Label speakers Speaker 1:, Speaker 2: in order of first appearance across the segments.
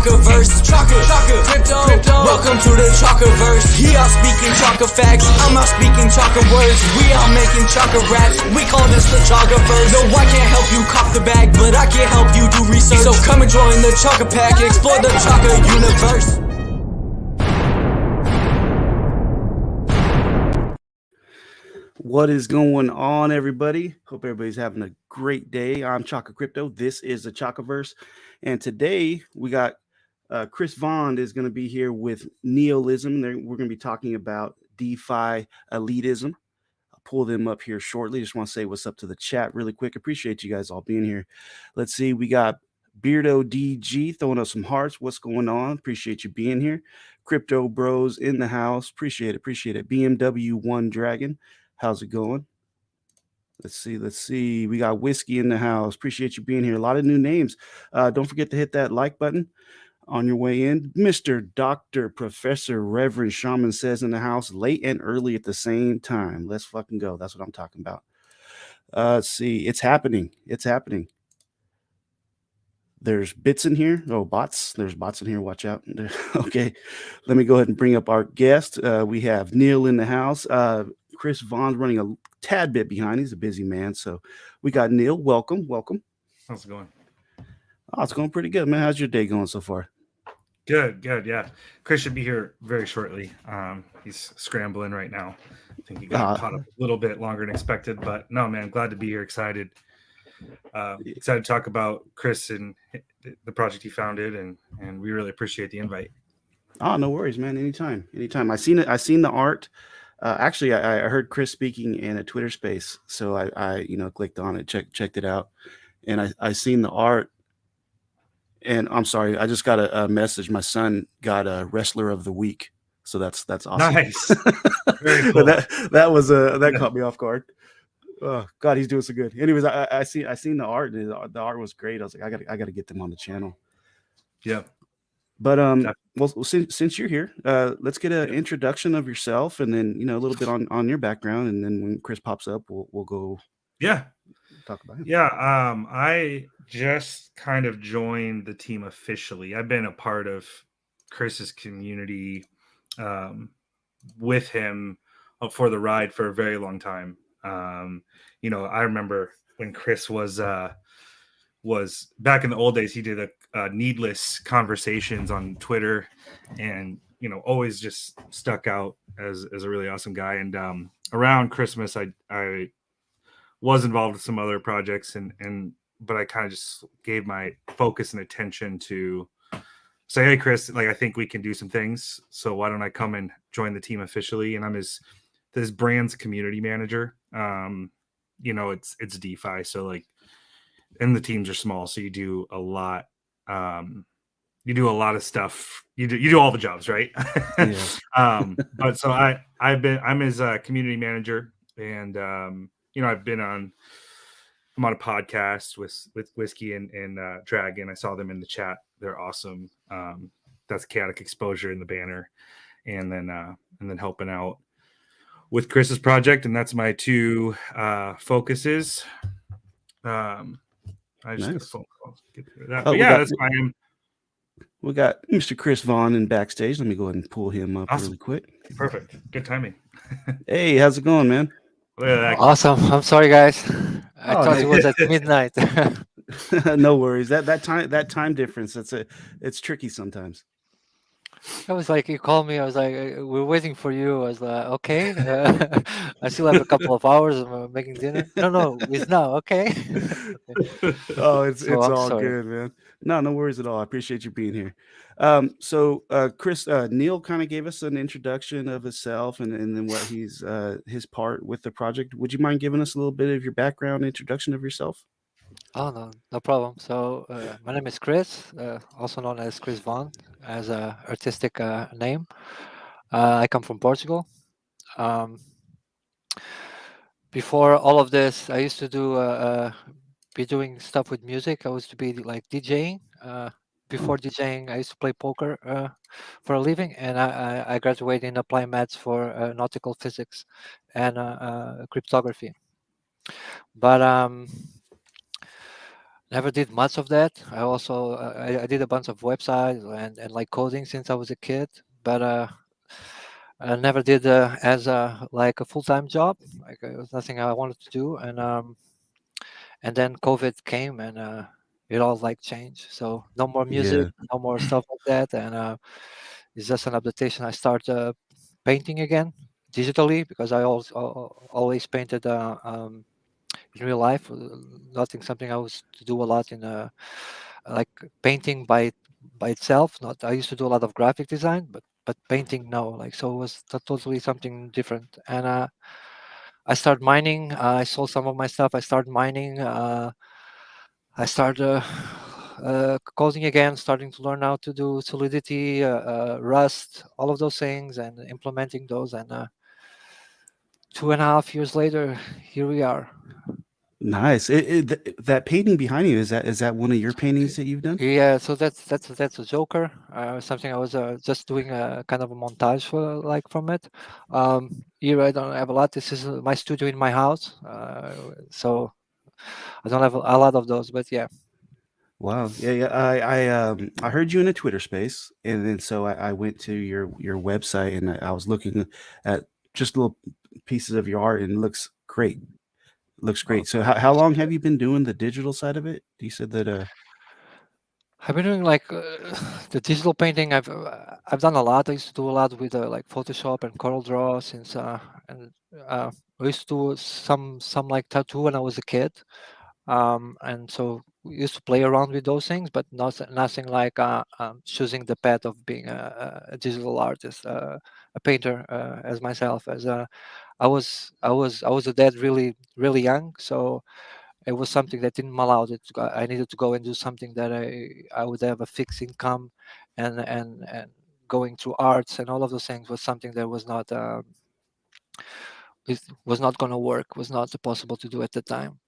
Speaker 1: Chakaverse. Chaka Crypto. Welcome to the Chakaverse. He out speaking Chaka facts, I'm out speaking Chaka words. We out making Chaka raps, we call this the Chakaverse. No, I can't help you cop the bag, but I can help you do research. So come and join the Chaka pack, explore the Chaka universe.
Speaker 2: What is going on, everybody? Hope everybody's having a great day. I'm Chaka Crypto. This is the Chakaverse. And today we got CrisVond is going to be here with Nihilism. We're going to be talking about DeFi elitism. I'll pull them up here shortly. Just want to say what's up to the chat really quick. Appreciate you guys all being here. Let's see. We got Beardo DG throwing up some hearts. What's going on? Appreciate you being here. Crypto Bros in the house. Appreciate it. BMW One Dragon. How's it going? Let's see. We got Whiskey in the house. Appreciate you being here. A lot of new names. Don't forget to hit that like button on your way in. Mr. Dr. Professor Reverend Shaman says in the house, late and early at the same time. Let's fucking go. That's what I'm talking about. Let's see. It's happening. There's bits in here. Oh, bots. There's bots in here. Watch out. Okay. Let me go ahead and bring up our guest. We have Neil in the house. CrisVond's running a tad bit behind. He's a busy man. So we got Neil. Welcome.
Speaker 3: How's it going?
Speaker 2: Oh, it's going pretty good, man. How's your day going so far?
Speaker 3: Good. Yeah. Chris should be here very shortly. He's scrambling right now. I think he got caught up a little bit longer than expected, but no, man, glad to be here. Excited to talk about Chris and the project he founded, and we really appreciate the invite.
Speaker 2: Oh, no worries, man. Anytime. I seen the art. Actually, I heard Chris speaking in a Twitter space, so I clicked on it, checked it out, and I seen the art. And I'm sorry, I just got a message. My son got a Wrestler of the Week, so that's awesome.
Speaker 3: Nice, very cool.
Speaker 2: But that caught me off guard. Oh God, he's doing so good. Anyways, I seen the art, and the art was great. I was like, I gotta get them on the channel.
Speaker 3: Yeah.
Speaker 2: But well, since you're here, let's get an introduction of yourself, and then a little bit on your background, and then when Chris pops up, we'll go.
Speaker 3: Yeah,
Speaker 2: talk about him.
Speaker 3: Yeah, I just kind of joined the team officially. I've been a part of Chris's community with him for the ride for a very long time. I remember when Chris was back in the old days. He did a needless conversations on Twitter, and always just stuck out as a really awesome guy. And around Christmas, I was involved with some other projects, but I kind of just gave my focus and attention to say, hey Chris, like I think we can do some things, so why don't I come and join the team officially? And I'm his brand's community manager. It's DeFi, so like, and the teams are small, so you do a lot. You do a lot of stuff. You do all the jobs, right?
Speaker 2: Yeah.
Speaker 3: But so I'm his community manager, and I'm on a podcast with Whiskey and Dragon. I saw them in the chat. They're awesome. That's Chaotic Exposure in the banner, and then helping out with Chris's project, and that's my two focuses. I just got a phone call. Get through that. That's why
Speaker 2: we got Mr. CrisVond in backstage. Let me go ahead and pull him up really quick.
Speaker 3: Perfect. Good timing.
Speaker 2: Hey, how's it going, man?
Speaker 4: Awesome. I'm sorry, guys. I thought it was at midnight.
Speaker 2: No worries. That time difference. It's tricky sometimes.
Speaker 4: I was like, you called me. I was like, we're waiting for you. I was like, okay. I still have a couple of hours. I'm making dinner. No, it's now. Okay.
Speaker 2: Oh, it's all good, man. No worries at all. I appreciate you being here. So Chris, Neil kind of gave us an introduction of himself and then what he's his part with the project. Would you mind giving us a little bit of your background, introduction of yourself?
Speaker 4: Oh, no problem. So my name is Chris, also known as CrisVond, as an artistic name. I come from Portugal. Before all of this, I used to be doing stuff with music. I used to be like DJing. Before DJing, I used to play poker for a living, and I graduated in applied maths for nautical physics and cryptography. But never did much of that. I also I did a bunch of websites and like coding since I was a kid, but I never did as a like a full-time job. Like it was nothing I wanted to do, and then COVID came and it all like changed. So no more music,
Speaker 2: Yeah.
Speaker 4: no more stuff like that, and it's just an adaptation. I start painting again digitally because I always painted in real life. Nothing something I was to do a lot in like painting by itself. Not I used to do a lot of graphic design, but painting no. Like so it was totally something different. And I started mining. I sold some of my stuff. I started mining. I started coding again, starting to learn how to do Solidity, Rust, all of those things, and implementing those. And 2.5 years later, here we are.
Speaker 2: Nice. That painting behind you, is that one of your paintings that you've done?
Speaker 4: Yeah, so that's a Joker. Something I was just doing a kind of a montage for, like from it. Here I don't have a lot. This is my studio in my house, so I don't have a lot of those. But yeah,
Speaker 2: Wow. Yeah, yeah. I heard you in a Twitter space, and then so I went to your website, and I was looking at just little pieces of your art, and it looks great. Looks
Speaker 4: oh,
Speaker 2: great. So how long have you been doing the digital side of it? You said that
Speaker 4: I've been doing like the digital painting. I've done a lot. I used to do a lot with like Photoshop and Corel Draw since and I used to do some like tattoo when I was a kid. And so we used to play around with those things, but nothing like choosing the path of being a digital artist, a painter as myself. As I was a dad really young, so it was something that didn't allow it. I needed to go and do something that I would have a fixed income, and going through arts and all of those things was something that was not going to work, was not possible to do at the time.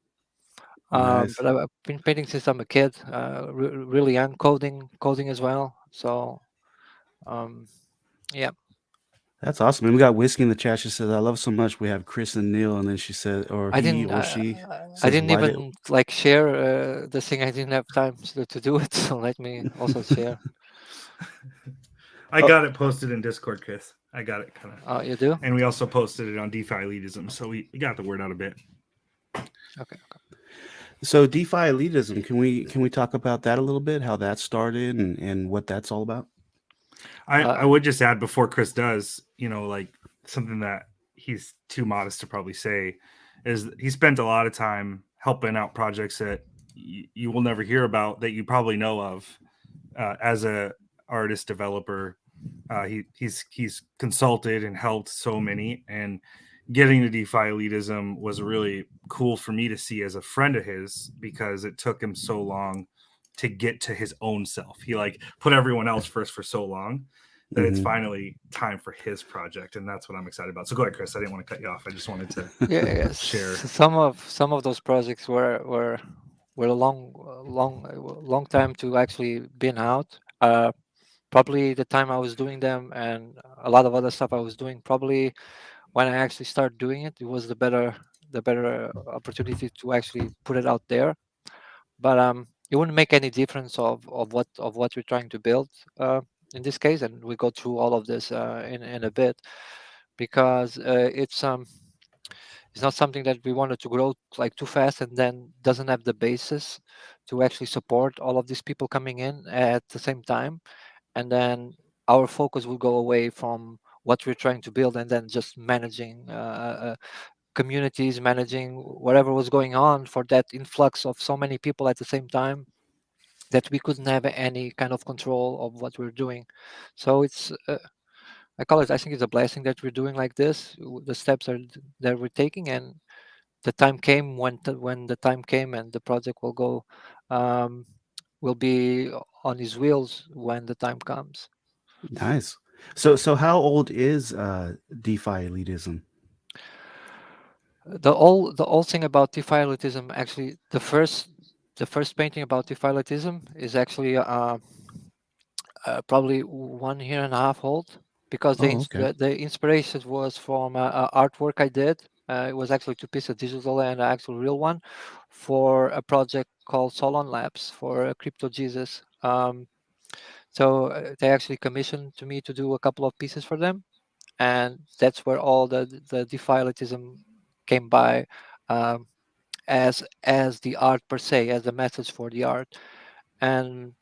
Speaker 2: nice.
Speaker 4: But I've been painting since I'm a kid, really young, coding as well. So, um, yeah,
Speaker 2: That's awesome. And we got Whiskey in the chat. She says, "I love so much. We have Chris and Neil," and then she said, or
Speaker 4: I
Speaker 2: he
Speaker 4: didn't,
Speaker 2: or she
Speaker 4: I
Speaker 2: says,
Speaker 4: didn't
Speaker 2: "Why did?"
Speaker 4: even like share the thing. I didn't have time to do it. So let me also share.
Speaker 3: I
Speaker 2: Oh,
Speaker 3: got it posted in Discord, Chris. I got it kind of,
Speaker 4: You do?
Speaker 3: and we also posted it on DeFi Elitism, so we got the word out a bit.
Speaker 4: Okay.
Speaker 2: so DeFi elitism. Can we talk about that a little bit? How that started and what that's all about?
Speaker 3: I would just add before Chris does, like something that he's too modest to probably say is he spent a lot of time helping out projects that you will never hear about that you probably know of as a artist developer. He's consulted and helped so many, and getting to DeFi elitism was really cool for me to see as a friend of his because it took him so long to get to his own self. He like put everyone else first for so long that it's
Speaker 2: Hmm.
Speaker 3: finally time for his project, and that's what I'm excited about. So go ahead, Chris. I didn't want to cut you off. I just wanted to
Speaker 4: Yeah, yes.
Speaker 3: share.
Speaker 4: Some of those projects were a long time to actually been out. Probably the time I was doing them and a lot of other stuff I was doing. Probably when I actually started doing it, it was the better opportunity to actually put it out there. But it wouldn't make any difference of what we're trying to build in this case, and we go through all of this in a bit because it's not something that we wanted to grow like too fast and then doesn't have the basis to actually support all of these people coming in at the same time, and then our focus will go away from what we're trying to build and then just managing communities, managing whatever was going on for that influx of so many people at the same time that we couldn't have any kind of control of what we're doing. So it's I think it's a blessing that we're doing like this. The steps that we're taking, and the time came when the time came, and the project um, will be on his wheels when the time comes.
Speaker 2: Nice. So how old is DeFi elitism?
Speaker 4: The old thing about Defiletism, actually, the first painting about Defiletism is actually probably 1 year and a half old, because
Speaker 2: Oh, okay.
Speaker 4: the inspiration was from artwork I did. It was actually two pieces, a digital and an actual real one, for a project called Solon Labs for Crypto Jesus. So they actually commissioned to me to do a couple of pieces for them, and that's where all the DeFi Elitism came by, um, as the art per se, as the message for the art. And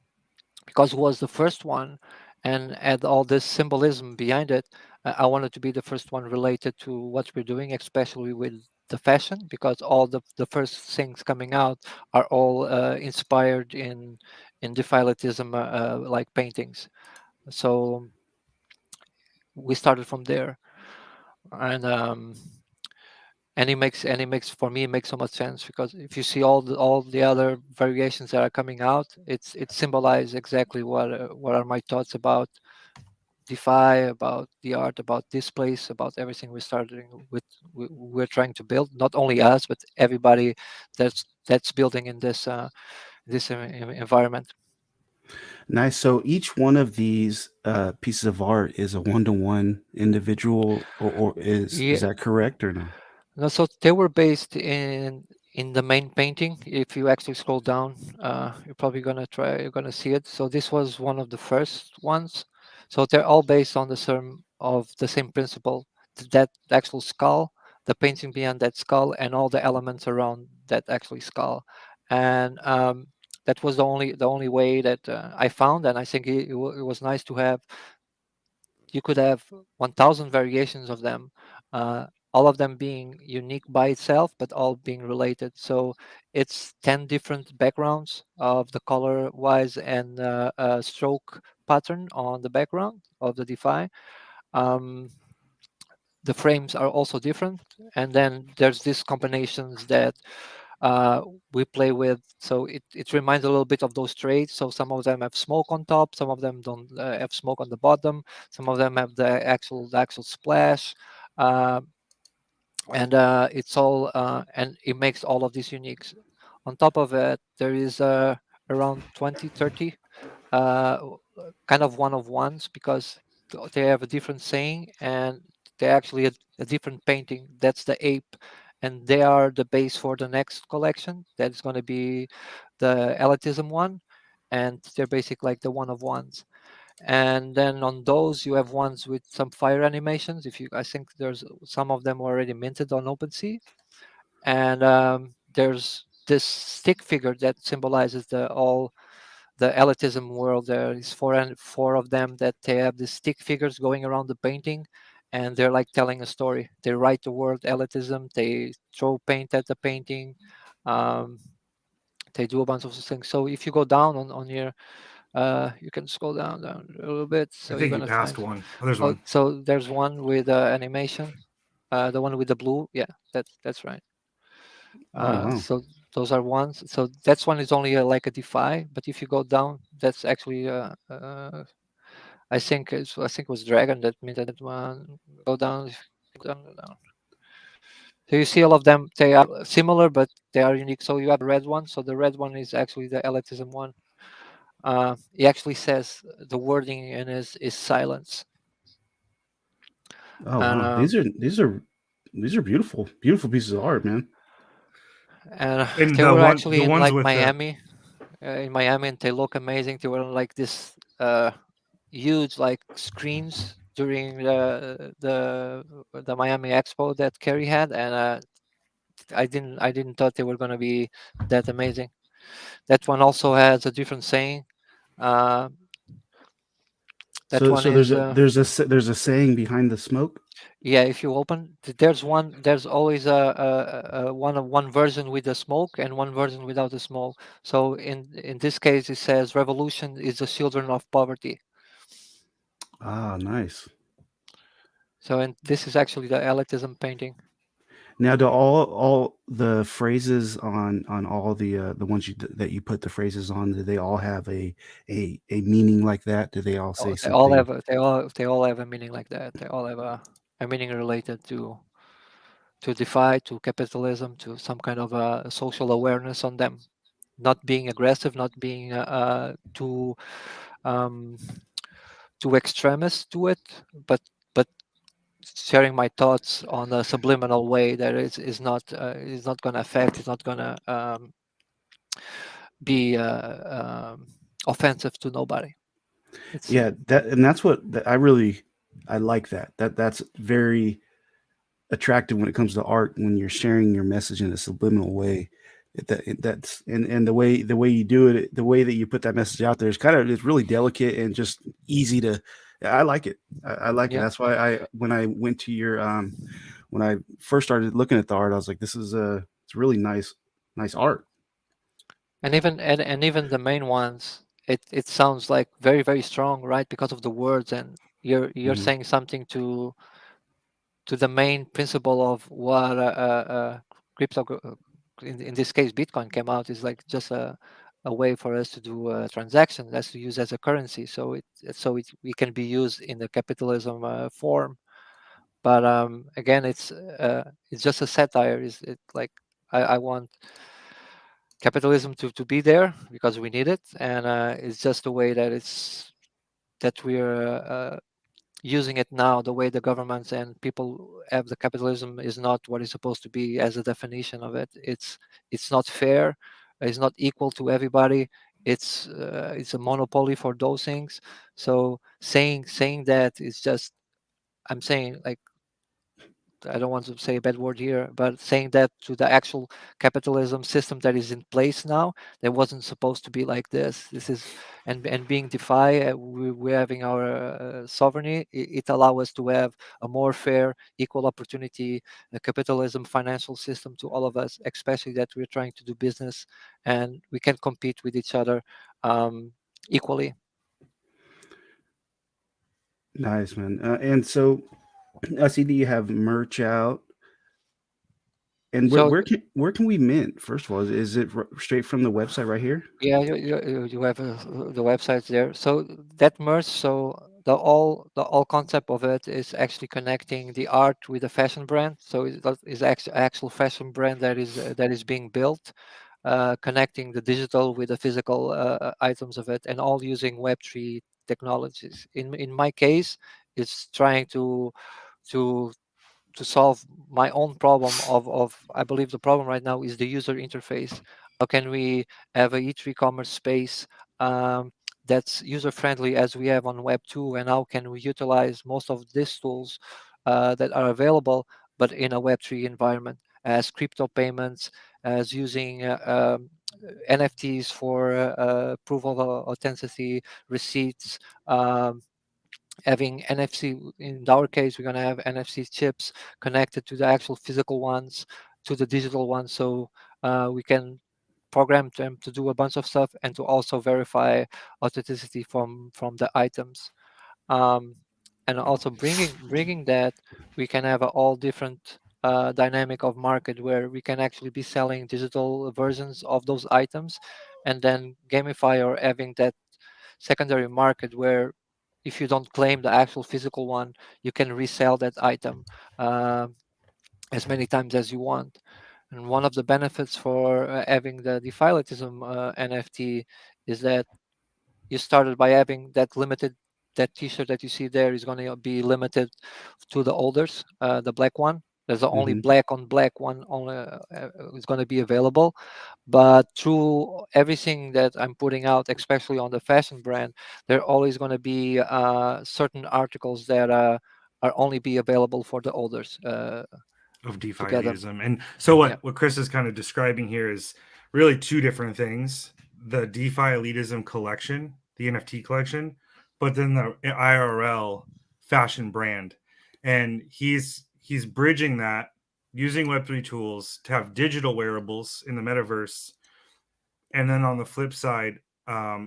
Speaker 4: because it was the first one and had all this symbolism behind it, I wanted to be the first one related to what we're doing, especially with the fashion, because all the first things coming out are all inspired in defiletism, like paintings. So we started from there, and it makes for me, it makes so much sense, because if you see all the other variations that are coming out, it symbolizes exactly what are my thoughts about DeFi, about the art, about this place, about everything we're starting with. We're trying to build, not only us but everybody that's building in this environment.
Speaker 2: Nice. So each one of these pieces of art is a one-to-one individual, or is
Speaker 4: Yeah.
Speaker 2: that correct or no?
Speaker 4: No, so they were based in the main painting. If you actually scroll down, you're gonna see it. So this was one of the first ones. So they're all based on the same principle. That actual skull, the painting beyond that skull, and all the elements around that actually skull. And that was the only way that I found, and I think it was nice to have. You could have 1,000 variations of them, all of them being unique by itself, but all being related. So it's 10 different backgrounds of the color wise and stroke pattern on the background of the DeFi. Um, the frames are also different. And then there's these combinations that uh, we play with. So it reminds a little bit of those traits. So some of them have smoke on top, some of them don't have smoke on the bottom, some of them have the actual splash. Uh, and it's all and it makes all of these unique. On top of it, there is around 20, 30 uh, kind of one of ones, because they have a different saying, and they're actually a different painting. That's the ape, and they are the base for the next collection. That's going to be the Elitism one, and they're basically like the one of ones. And then on those, you have ones with some fire animations. I think there's some of them already minted on OpenSea, and there's this stick figure that symbolizes the elitism world. There is four of them that they have these stick figures going around the painting, and they're like telling a story. They write the word elitism, they throw paint at the painting, um, they do a bunch of things. So if you go down on your you can scroll down a little bit,
Speaker 3: I
Speaker 4: so you're
Speaker 3: think you
Speaker 4: gonna
Speaker 3: passed
Speaker 4: find.
Speaker 3: one. Oh, there's
Speaker 4: Oh,
Speaker 3: one.
Speaker 4: so there's one with animation, the one with the blue. Yeah, that's right.
Speaker 2: Oh wow.
Speaker 4: So those are ones. So that's one is only like a DeFi, but if you go down, that's actually I think it was Dragon that minted that one. Go down, down. So you see all of them. They are similar, but they are unique. So you have the red one. So the red one is actually the elitism one. He actually says the wording in is silence.
Speaker 2: Oh
Speaker 4: And
Speaker 2: wow. These are beautiful, beautiful pieces of art, man.
Speaker 4: and
Speaker 3: And
Speaker 4: they were
Speaker 3: the
Speaker 4: actually in
Speaker 3: ones
Speaker 4: like
Speaker 3: with the
Speaker 4: Miami, and they look amazing. They were on like this huge like screens during the Miami Expo that Kerry had, and I didn't thought they were gonna be that amazing. That one also has a different saying. Uh, that
Speaker 2: So
Speaker 4: one
Speaker 2: so
Speaker 4: is
Speaker 2: there's a saying behind the smoke.
Speaker 4: yeah. If you open, there's one. There's always one version with the smoke and one version without the smoke. So in this case, it says revolution is the children of poverty.
Speaker 2: Ah, nice.
Speaker 4: So and this is actually the elitism painting.
Speaker 2: Now, do all the phrases on all the ones that you put the phrases on, do they all have a meaning like that? Do they all say
Speaker 4: Oh, they all
Speaker 2: something?
Speaker 4: have they all have a meaning like that. They all have a meaning related to DeFi, to capitalism, to some kind of social awareness on them. Not being aggressive, not being um, too extremist to it, but sharing my thoughts on a subliminal way that is not going to affect, is not going to be offensive to nobody.
Speaker 2: Yeah, that's what I like that's very attractive when it comes to art, when you're sharing your message in a subliminal way. That's and the way you do it, the way that you put that message out there is it's really delicate and just easy to. I like it. I like it.
Speaker 4: Yeah.
Speaker 2: That's why when I went to your when I first started looking at the art, I was like, this is it's really nice art.
Speaker 4: And even the main ones, it sounds like very, very strong, right? Because of the words, and you're
Speaker 2: Mhm.
Speaker 4: saying something to the main principle of what crypto, in this case Bitcoin, came out, is like just a way for us to do a transaction that's to use as a currency, so we can be used in the capitalism form. But again, it's just a satire. Is it like I want capitalism to be there because we need it, and it's just the way that we're using it now. The way the governments and people have the capitalism is not what it's supposed to be as a definition of it. It's not fair. It's not equal to everybody. It's a monopoly for those things. So saying that is just, I'm saying, like, I don't want to say a bad word here, but saying that to the actual capitalism system that is in place now, that wasn't supposed to be like this. This is, and being DeFi, we're having our sovereignty. It allows us to have a more fair, equal opportunity, capitalism financial system to all of us, especially that we're trying to do business and we can compete with each other equally.
Speaker 2: Nice, man. And so I see that you have merch out. And
Speaker 4: So
Speaker 2: where can we mint? First of all, is it straight from the website right here?
Speaker 4: yeah, you have the websites there. So that merge, so the all concept of it is actually connecting the art with the fashion brand. So that is actual fashion brand that is being built, connecting the digital with the physical items of it, and all using Web3 technologies. In my case, it's trying to to solve my own problem of I believe the problem right now is the user interface. How can we have a e-commerce space that's user friendly as we have on Web 2, and how can we utilize most of these tools that are available, but in a Web 3 environment, as crypto payments, as using NFTs for proof of authenticity, receipts, having NFC. In our case, we're going to have NFC chips connected to the actual physical ones, to the digital ones, so we can program them to do a bunch of stuff and to also verify authenticity from the items. um, and also bringing that, we can have a all different dynamic of market where we can actually be selling digital versions of those items, and then gamify or having that secondary market where if you don't claim the actual physical one, you can resell that item uh, as many times as you want. And one of the benefits for having the Elitism NFT is that you started by having that limited, that t-shirt that you see there is going to be limited to the holders, the black one. There's the only
Speaker 2: Hmm.
Speaker 4: black on black one only is going to be available. But through everything that I'm putting out, especially on the fashion brand, there are always going to be certain articles that are only be available for the holders
Speaker 3: Of DeFi
Speaker 4: together.
Speaker 3: elitism. And so
Speaker 4: Yeah.
Speaker 3: what Chris is kind of describing here is really two different things: the DeFi elitism collection, the NFT collection, but then the IRL fashion brand. And he's bridging that using Web3 tools to have digital wearables in the metaverse, and then on the flip side,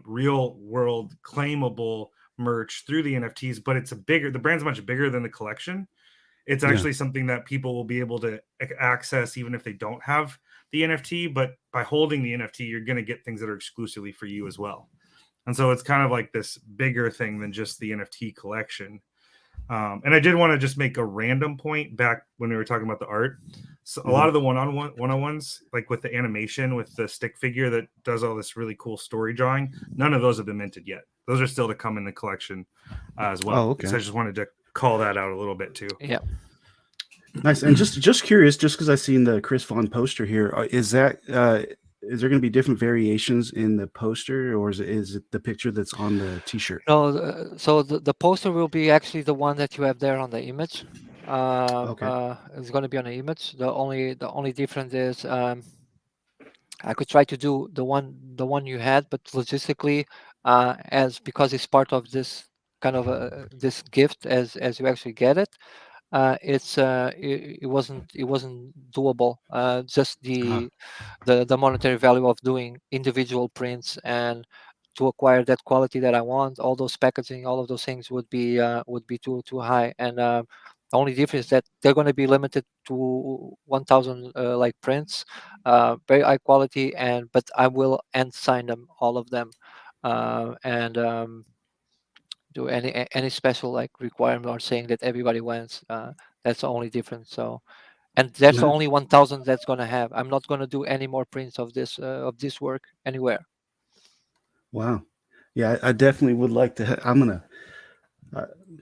Speaker 3: real world claimable merch through the NFTs. But the brand's much bigger than the collection. It's
Speaker 2: Yeah.
Speaker 3: actually something that people will be able to access even if they don't have the NFT. But by holding the NFT, you're going to get things that are exclusively for you as well. And so it's kind of like this bigger thing than just the NFT collection. And I did want to just make a random point back when we were talking about the art. So a lot of the one-on-ones, like with the animation, with the stick figure that does all this really cool story drawing, none of those have been minted yet. Those are still to come in the collection as well.
Speaker 2: Oh, okay.
Speaker 3: So I just wanted to call that out a little bit too.
Speaker 4: Yeah.
Speaker 2: Nice. And just curious, just because I seen the CrisVond poster here, is that is there going to be different variations in the poster, or is it the picture that's on the t-shirt?
Speaker 4: No, so the poster will be actually the one that you have there on the image.
Speaker 2: Okay.
Speaker 4: It's going to be on the image. The only difference is I could try to do the one you had, but logistically, as because it's part of this kind of this gift as you actually get it, it wasn't doable. Just
Speaker 2: Uh-huh.
Speaker 4: the monetary value of doing individual prints and to acquire that quality that I want, all those packaging, all of those things would be too high. And the only difference is that they're going to be limited to 1,000 like prints, very high quality, and but I will end sign them, all of them, and do any special like requirement or saying that everybody wins. That's the only difference. So, and that's the
Speaker 2: Nice.
Speaker 4: only 1,000 that's going to have. I'm not going to do any more prints of this work anywhere.
Speaker 2: Wow. Yeah, I definitely would like to. I'm gonna.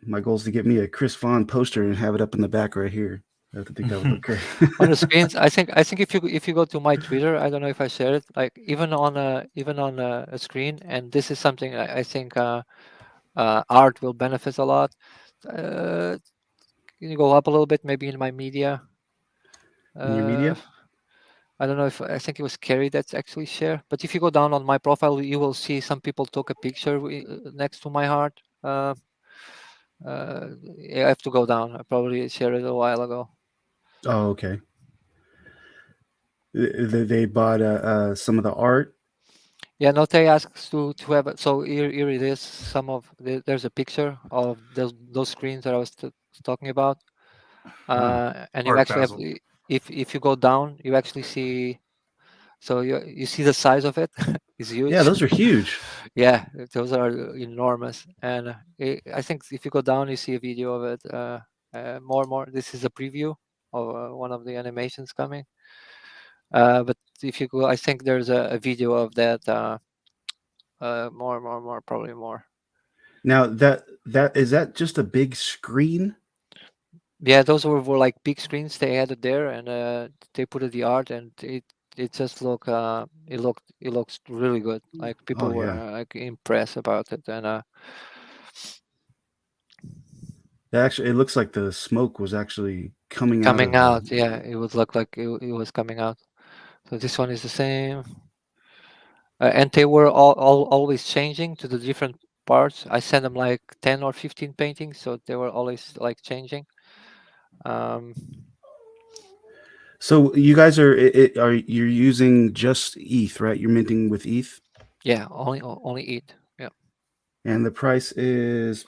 Speaker 2: My goal is to get me a CrisVond poster and have it up in the back right here. I think that would look great.
Speaker 4: On the screens, I think if you go to my Twitter, I don't know if I shared it, like even on a screen, and this is something I think art will benefit a lot. Can you go up a little bit, maybe in my media?
Speaker 2: In your
Speaker 4: Uh,
Speaker 2: media?
Speaker 4: I don't know if I think it was Kerry that's actually shared. But if you go down on my profile, you will see some people took a picture next to my heart. Yeah, I have to go down. I probably shared it a while ago.
Speaker 2: Oh, okay. They bought some of the art.
Speaker 4: Yeah, no, they asks to have it. So here it is. There's a picture of those screens that I was talking about. And you
Speaker 3: Art
Speaker 4: actually have,
Speaker 3: Basel.
Speaker 4: if you go down, you actually see. So you see the size of it is huge.
Speaker 2: Yeah, those are huge.
Speaker 4: Yeah, those are enormous. And I think if you go down, you see a video of it. More. This is a preview of one of the animations coming. But if you go, I think there's a video of that. More, probably more.
Speaker 2: Now that is that just a big screen?
Speaker 4: Yeah, those were like big screens they added there, and they put the art, and it just it looks really good. Like
Speaker 2: Oh
Speaker 4: people were
Speaker 2: yeah.
Speaker 4: like impressed about it, and
Speaker 2: Actually, it looks like the smoke was actually coming out
Speaker 4: coming
Speaker 2: of the.
Speaker 4: out. Yeah, it would look like it was coming out. So this one is the same, and they were always changing to the different parts. I sent them like 10 or 15 paintings, so they were always like changing. Um,
Speaker 2: So you guys are you're using just ETH, right? You're minting with ETH,
Speaker 4: yeah, only eat. Yeah,
Speaker 2: and the price is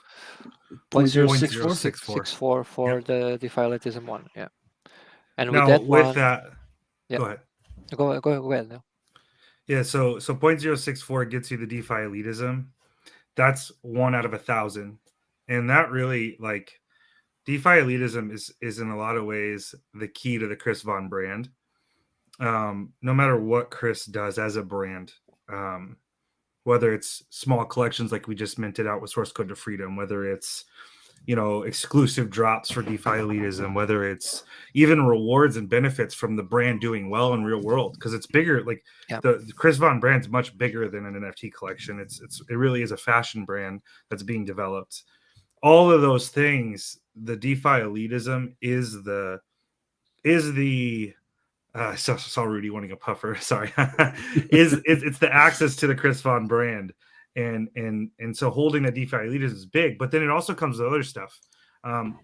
Speaker 4: point zero
Speaker 2: 0.064.
Speaker 3: 0.064.
Speaker 4: for
Speaker 3: Yep.
Speaker 4: the Defi Elitism one. Yeah, and with
Speaker 3: Now
Speaker 4: that
Speaker 3: with
Speaker 4: one,
Speaker 3: that,
Speaker 4: yeah,
Speaker 3: go ahead.
Speaker 4: go ahead now.
Speaker 3: Yeah, so 0.064 gets you the DeFi elitism. That's 1 out of 1,000. And that really, like, DeFi elitism is in a lot of ways the key to the CrisVond brand. No matter what Chris does as a brand, whether it's small collections like we just minted out with Source Code to Freedom, whether it's exclusive drops for DeFi elitism, whether it's even rewards and benefits from the brand doing well in real world, because it's bigger. Like
Speaker 4: Yeah,
Speaker 3: the CrisVond brand's much bigger than an NFT collection. It really is a fashion brand that's being developed. All of those things, the DeFi elitism is the saw Rudy wanting a puffer. Sorry, it's the access to the CrisVond brand, and so holding the DeFi elitism is big. But then it also comes with other stuff,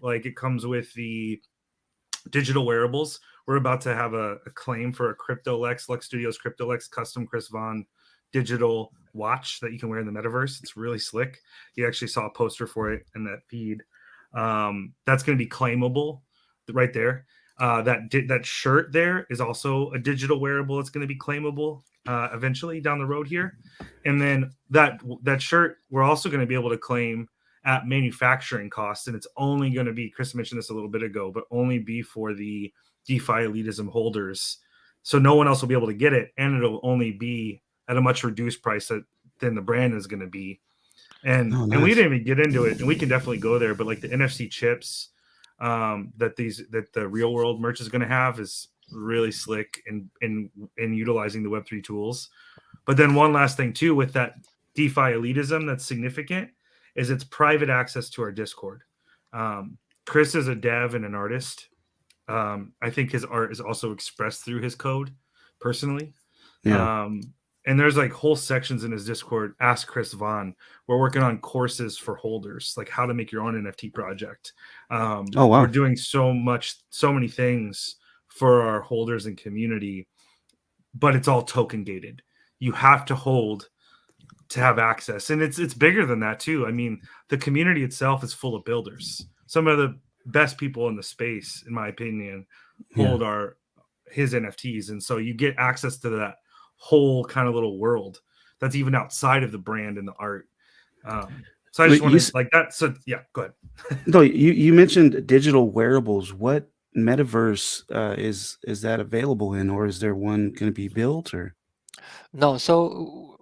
Speaker 3: like it comes with the digital wearables. We're about to have a claim for a CryptoLex, Lux Studios CryptoLex custom CrisVond digital watch that you can wear in the metaverse. It's really slick. You actually saw a poster for it in that feed. That's going to be claimable right there. That shirt there is also a digital wearable. It's going to be claimable eventually down the road here. And then that shirt we're also going to be able to claim at manufacturing costs, and it's only going to be, Chris mentioned this a little bit ago, but only be for the DeFi elitism holders. So no one else will be able to get it, and it'll only be at a much reduced price than the brand is going to be. And
Speaker 2: Oh,
Speaker 3: and we
Speaker 2: nice.
Speaker 3: didn't even get into it, and we can definitely go there. But like the NFC chips that the real world merch is going to have is really slick in utilizing the Web3 tools. But then one last thing too, with that DeFi elitism that's significant, is it's private access to our Discord. Chris is a dev and an artist. I think his art is also expressed through his code personally.
Speaker 2: Yeah.
Speaker 3: And there's like whole sections in his Discord, Ask CrisVond. We're working on courses for holders, like how to make your own NFT project.
Speaker 2: Oh, wow.
Speaker 3: We're doing so many things for our holders and community, but it's all token gated. You have to hold to have access. And it's bigger than that too. I mean, the community itself is full of builders. Some of the best people in the space, in my opinion, hold his NFTs. And so you get access to that whole kind of little world that's even outside of the brand and the art. So I just want to like that. So yeah, go ahead.
Speaker 2: No, you mentioned digital wearables. What metaverse is that available in, or is there one going to be built? Or
Speaker 4: No, so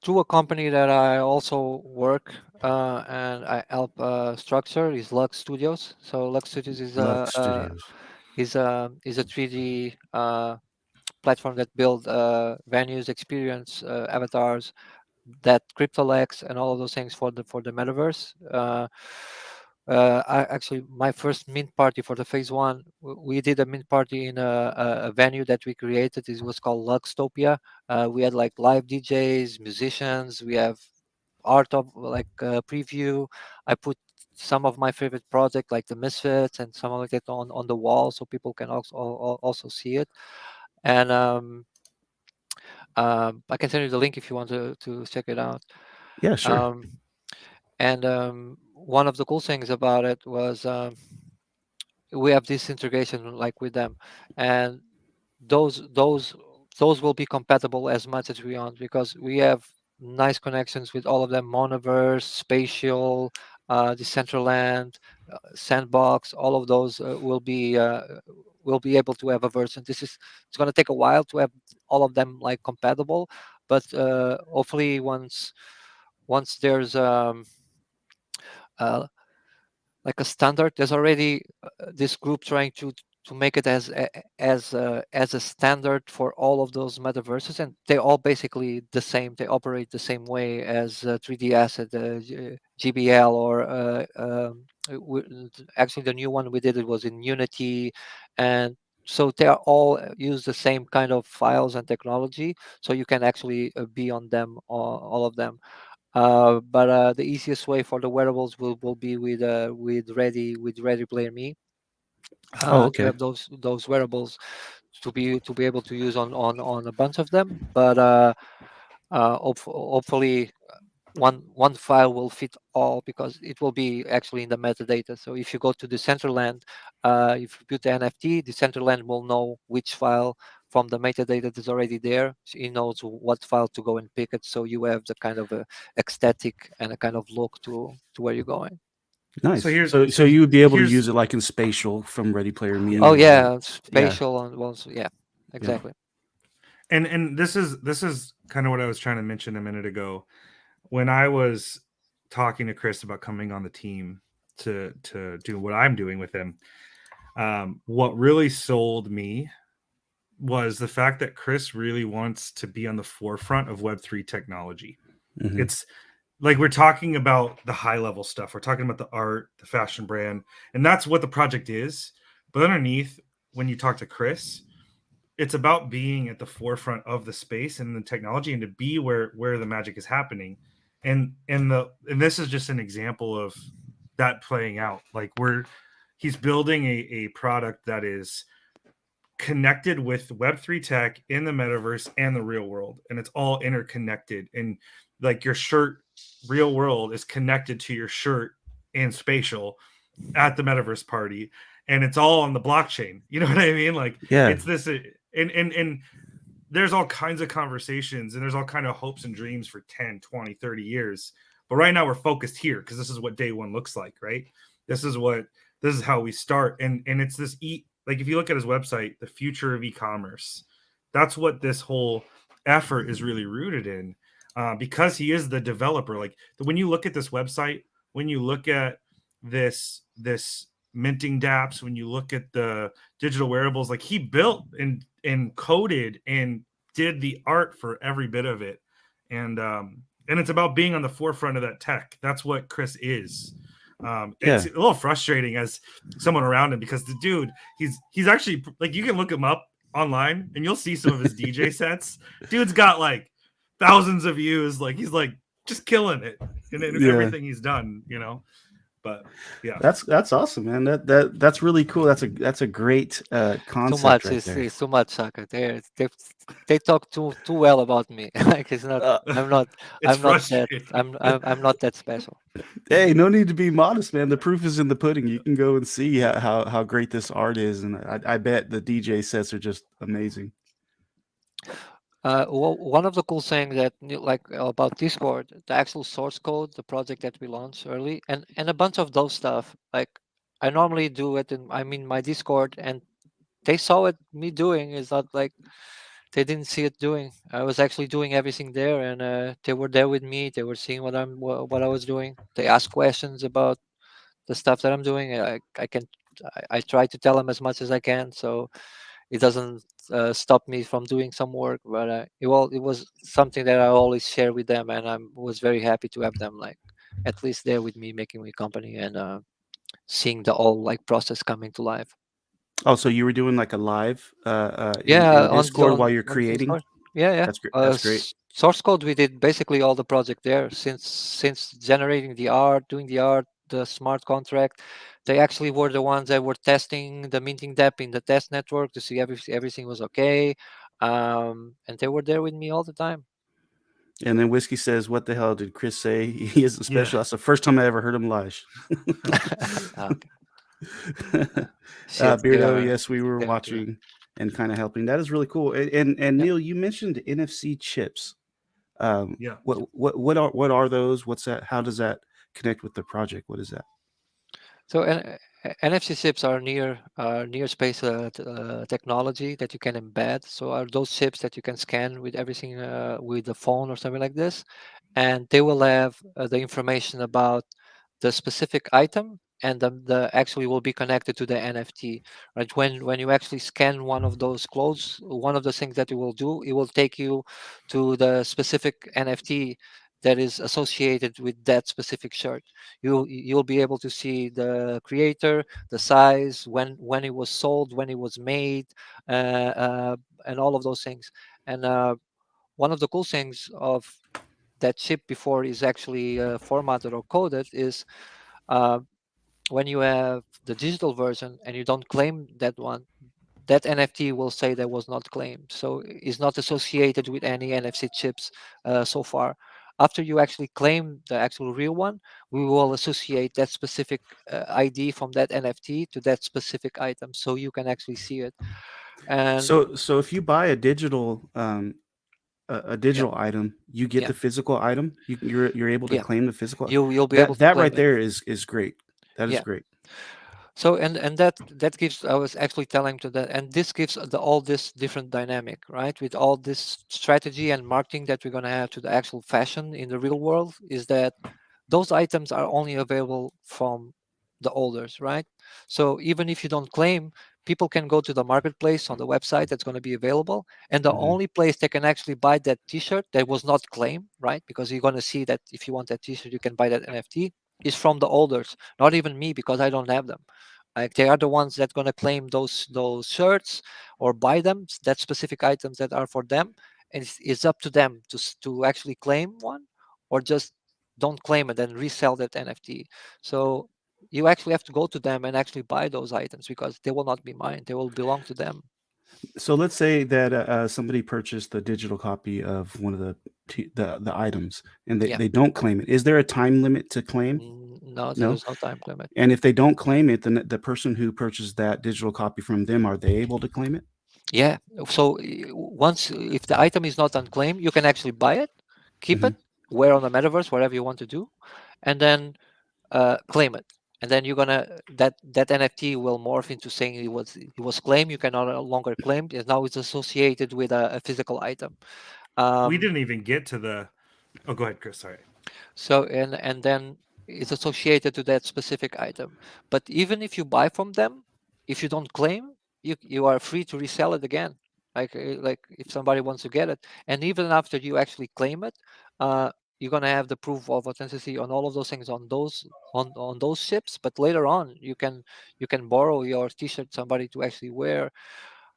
Speaker 4: through a company that I also work and I help structure is Lux Studios. So Lux Studios is
Speaker 2: Lux Studios.
Speaker 4: is a 3D platform that build venues, experience, avatars, that CryptoLex and all of those things for the metaverse. I actually, my first mint party for the phase one, we did a mint party in a venue that we created. It was called Luxtopia. We had like live DJs, musicians. We have art of like preview. I put some of my favorite project like the Misfits and some of it on the wall so people can also see it. And I can send you the link if you want to check it out.
Speaker 2: Yeah, sure.
Speaker 4: And one of the cool things about it was we have this integration like with them, and those will be compatible as much as we want, because we have nice connections with all of them: Monoverse, Spatial, Decentraland, Sandbox. All of those will be able to have a version. It's going to take a while to have all of them like compatible, but hopefully once there's like a standard, there's already this group trying to make it as a standard for all of those metaverses, and they all basically the same. They operate the same way as 3D Asset, GBL, or actually the new one we did, it was in Unity, and so they are all use the same kind of files and technology, so you can actually be on them, all of them. But the easiest way for the wearables will be with Ready Player Me, to
Speaker 2: Okay.
Speaker 4: have those wearables to be able to use on a bunch of them. But hopefully one file will fit all, because it will be actually in the metadata. So if you go to Decentraland, if you put the NFT, Decentraland will know which file from the metadata that is already there. So it knows what file to go and pick it. So you have the kind of a aesthetic and a kind of look to where you're going.
Speaker 2: Nice.
Speaker 3: So
Speaker 2: So you would be able to use it like in Spatial from Ready Player Me.
Speaker 4: Oh yeah, Spatial and also exactly.
Speaker 3: And this is kind of what I was trying to mention a minute ago when I was talking to Chris about coming on the team to do what I'm doing with him. What really sold me was the fact that Chris really wants to be on the forefront of Web3 technology.
Speaker 2: Mm-hmm.
Speaker 3: It's like we're talking about the high level stuff. We're talking about the art, the fashion brand, and that's what the project is. But underneath, when you talk to Chris, it's about being at the forefront of the space and the technology, and to be where the magic is happening. And this is just an example of that playing out. Like he's building a product that is connected with Web3 tech in the metaverse and the real world, and it's all interconnected. And like your shirt, real world, is connected to your shirt in Spatial at the metaverse party, and it's all on the blockchain. You know what I mean? Like,
Speaker 2: yeah,
Speaker 3: it's this, and there's all kinds of conversations, and there's all kind of hopes and dreams for 10, 20, 30 years. But right now we're focused here because this is what day one looks like, right? This is how we start. And it's this like, if you look at his website, the future of e-commerce, that's what this whole effort is really rooted in, because he is the developer. Like, when you look at this website, when you look at this minting dApps, when you look at the digital wearables, like he built and coded and did the art for every bit of it. And it's about being on the forefront of that tech. That's what Chris is. It's a little frustrating as someone around him, because the dude, he's actually, like, you can look him up online and you'll see some of his DJ sets. Dude's got like thousands of views. Like, he's like just killing it in everything he's done, you know. But yeah,
Speaker 2: that's awesome, man. That's really cool. That's a great concept.
Speaker 4: Too much
Speaker 2: right there.
Speaker 4: is too much, Chaka. They talk too well about me. Like, it's not. I'm not.
Speaker 3: it's
Speaker 4: I'm not that.
Speaker 3: frustrating.
Speaker 4: I'm not that special.
Speaker 2: Hey, no need to be modest, man. The proof is in the pudding. You can go and see how great this art is, and I bet the DJ sets are just amazing.
Speaker 4: Well, one of the cool things that like about Discord, the actual source code, the project that we launched early, and a bunch of those stuff. Like, I normally do it in my Discord, and they saw it me doing. It's not like they didn't see it doing. I was actually doing everything there, and they were there with me. They were seeing what I was doing. They asked questions about the stuff that I'm doing. I try to tell them as much as I can, so it doesn't stop me from doing some work. But it was something that I always share with them, and I was very happy to have them like at least there with me, making me company, and seeing the whole like process coming to life.
Speaker 2: Oh, so you were doing like a live
Speaker 4: Yeah,
Speaker 2: in Discord while you're
Speaker 4: on
Speaker 2: creating?
Speaker 4: Discord. Yeah.
Speaker 2: That's great. That's great.
Speaker 4: Source code, we did basically all the project there, since generating the art, doing the art, the smart contract. They actually were the ones that were testing the minting dApp in the test network to see everything was okay, and they were there with me all the time.
Speaker 2: And then Whiskey says, "What the hell did Chris say? He isn't special."
Speaker 3: Yeah.
Speaker 2: That's the first time I ever heard him lie.
Speaker 4: Okay.
Speaker 2: Beardo, yes, we were watching and kind of helping. That is really cool. And Neil, you mentioned NFC chips.
Speaker 3: Yeah.
Speaker 2: What are those? What's that? How does that connect with the project? What is that?
Speaker 4: So NFC chips are near space technology that you can embed. So are those chips that you can scan with everything with the phone or something like this, and they will have the information about the specific item, and the actually will be connected to the NFT. Right, when you actually scan one of those clothes, one of the things that it will do, it will take you to the specific NFT that is associated with that specific shirt. You'll be able to see the creator, the size, when it was sold, when it was made, and all of those things. And one of the cool things of that chip before is actually formatted or coded is when you have the digital version and you don't claim that one, that NFT will say that was not claimed. So it's not associated with any NFC chips so far. After you actually claim the actual real one, we will associate that specific ID from that NFT to that specific item, so you can actually see it. And
Speaker 2: So if you buy a digital item, you get the physical item. You're able to claim the physical.
Speaker 4: You'll be able to
Speaker 2: that
Speaker 4: claim
Speaker 2: right
Speaker 4: it.
Speaker 2: there is great. That is great.
Speaker 4: So and that gives, I was actually telling to that, and this gives all this different dynamic, right? With all this strategy and marketing that we're gonna have to the actual fashion in the real world, is that those items are only available from the holders, right? So even if you don't claim, people can go to the marketplace on the website that's going to be available, and the only place they can actually buy that T-shirt that was not claimed, right? Because you're going to see that if you want that T-shirt, you can buy that NFT, is from the holders, not even me, because I don't have them. Like, they are the ones that going to claim those shirts or buy them, that specific items that are for them, and it's up to them to actually claim one, or just don't claim it and resell that NFT. So you actually have to go to them and actually buy those items, because they will not be mine. They will belong to them.
Speaker 2: So let's say that somebody purchased a digital copy of one of the items, and they don't claim it. Is there a time limit to claim?
Speaker 4: No, there's no time limit.
Speaker 2: And if they don't claim it, then the person who purchased that digital copy from them, are they able to claim it?
Speaker 4: Yeah. So once, if the item is not unclaimed, you can actually buy it, keep it, wear on the metaverse, whatever you want to do, and then claim it. And then you're gonna that NFT will morph into saying it was claimed. You can no longer claim it. Now it's associated with a physical item.
Speaker 3: We didn't even get to the. Oh, go ahead, Chris. Sorry.
Speaker 4: So and then is associated to that specific item. But even if you buy from them, if you don't claim, you are free to resell it again. Like if somebody wants to get it, and even after you actually claim it, you're gonna have the proof of authenticity on all of those things on those ships. But later on, you can borrow your T-shirt somebody to actually wear,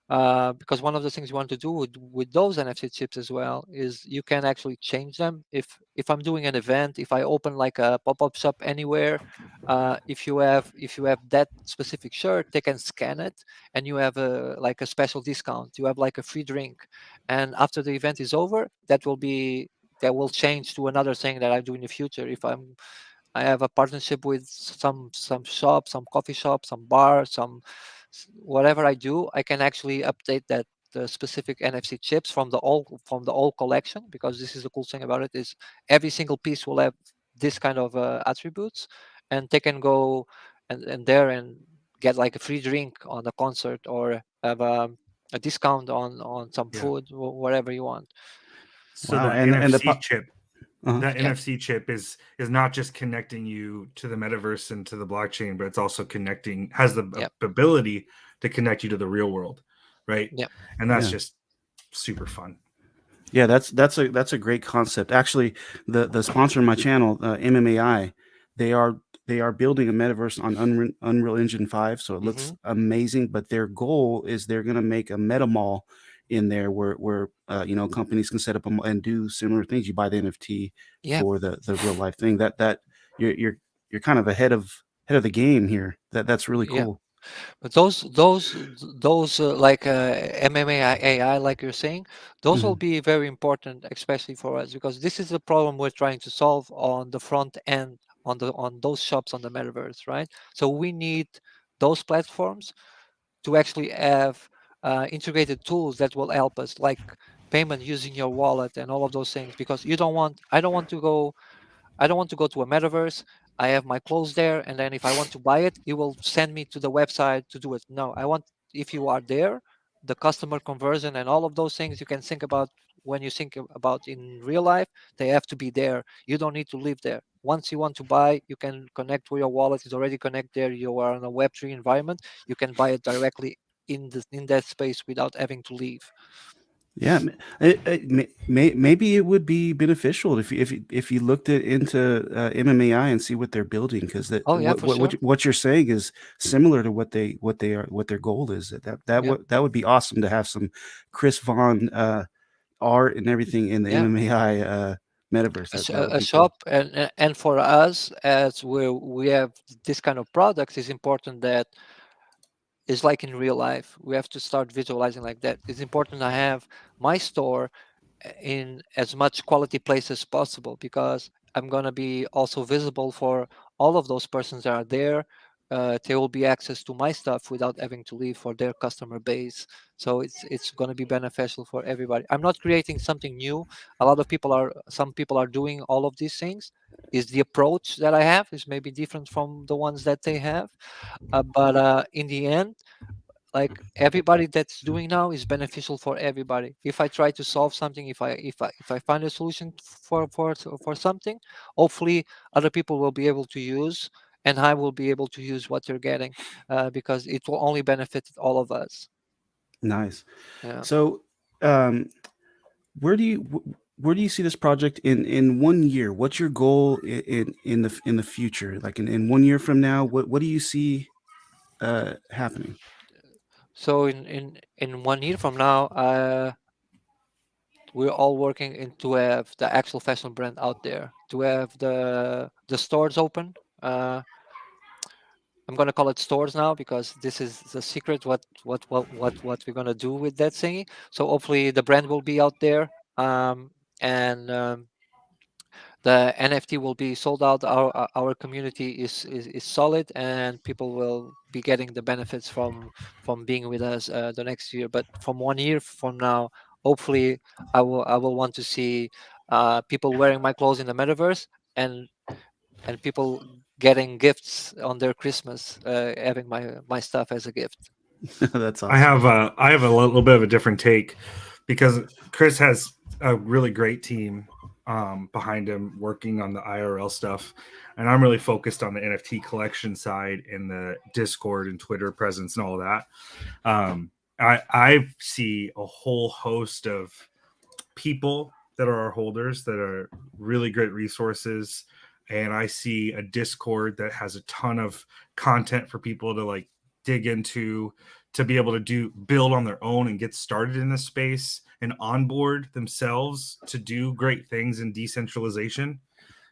Speaker 4: because one of the things you want to do with those NFC chips as well is you can actually change them. If I'm doing an event, if I open like a pop-up shop anywhere, if you have that specific shirt, they can scan it, and you have a special discount. You have like a free drink, and after the event is over, that will change to another thing that I do in the future. If I have a partnership with some shop, some coffee shop, some bar, whatever I do, I can actually update that the specific NFC chips from the old collection, because this is the cool thing about it is every single piece will have this kind of attributes, and they can go and there and get like a free drink on the concert, or have a discount on some
Speaker 3: Yeah.
Speaker 4: food, whatever you want.
Speaker 3: So
Speaker 2: Wow,
Speaker 3: that
Speaker 2: and the
Speaker 3: NFC chip,
Speaker 2: uh-huh.
Speaker 3: that
Speaker 4: Yeah.
Speaker 3: NFC chip is not just connecting you to the metaverse and to the blockchain, but it's also has the
Speaker 4: Yeah.
Speaker 3: ability to connect you to the real world, right?
Speaker 4: Yeah.
Speaker 3: And that's
Speaker 2: Yeah.
Speaker 3: just super fun.
Speaker 2: Yeah, that's a great concept. Actually, the sponsor of my channel, MMAI, they are building a metaverse on Unreal Engine 5, so it looks amazing. But their goal is they're going to make a meta mall in there where companies can set up and do similar things. You buy the NFT
Speaker 4: Yeah.
Speaker 2: for the real life thing. That you're kind of ahead of the game here. That's really
Speaker 4: Yeah.
Speaker 2: cool.
Speaker 4: But those like MMA AI, like you're saying, those will
Speaker 2: Mhm.
Speaker 4: be very important, especially for us, because this is the problem we're trying to solve on the front end, on those shops on the metaverse, right? So we need those platforms to actually have integrated tools that will help us, like payment using your wallet and all of those things, because I don't want to go to a metaverse. I have my clothes there, and then if I want to buy it, it will send me to the website to do it. No, I want, if you are there, the customer conversion and all of those things you can think about when you think about in real life, they have to be there. You don't need to live there. Once you want to buy, you can connect with your wallet. It's already connected there. You are in a Web3 environment. You can buy it directly in that space without having to leave.
Speaker 2: Yeah, maybe it would be beneficial if you looked into MMAI and see what they're building, because that
Speaker 4: Oh yeah, for sure.
Speaker 2: what you're saying is similar to what their goal is.
Speaker 4: Yeah,
Speaker 2: That would be awesome to have some CrisVond art and everything in the
Speaker 4: yeah.
Speaker 2: MMAI metaverse. That would
Speaker 4: A
Speaker 2: be cool.
Speaker 4: shop, and for us, as we have this kind of products, it's important that it's like in real life. We have to start visualizing like that. It's important to have my store in as much quality place as possible, because I'm going to be also visible for all of those persons that are there. There will be access to my stuff without having to leave for their customer base. So it's going to be beneficial for everybody. I'm not creating something new. Some people are doing all of these things. Is the approach that I have is maybe different from the ones that they have, but in the end, like everybody that's doing now is beneficial for everybody. If I try to solve something, if I find a solution for something, hopefully other people will be able to use, and I will be able to use what they're getting, because it will only benefit all of us.
Speaker 2: Nice.
Speaker 4: Yeah.
Speaker 2: So, um, where do you see this project in 1 year? What's your goal in the future? Like in 1 year from now, what do you see happening?
Speaker 4: So in 1 year from now, we're all working to have the actual fashion brand out there, to have the stores open. I'm gonna call it stores now, because this is the secret. What we're gonna do with that thingy. So hopefully the brand will be out there, and the NFT will be sold out. Our community is solid, and people will be getting the benefits from being with us the next year. But from 1 year from now, hopefully I will want to see people wearing my clothes in the metaverse, and people getting gifts on their Christmas, having my stuff as a gift.
Speaker 2: That's
Speaker 3: I
Speaker 2: awesome.
Speaker 3: have a little bit of a different take, because Chris has a really great team behind him working on the IRL stuff, and I'm really focused on the NFT collection side and the Discord and Twitter presence and all that. I see a whole host of people that are our holders that are really great resources, and I see a Discord that has a ton of content for people to like dig into, to be able to build on their own and get started in this space and onboard themselves to do great things in decentralization.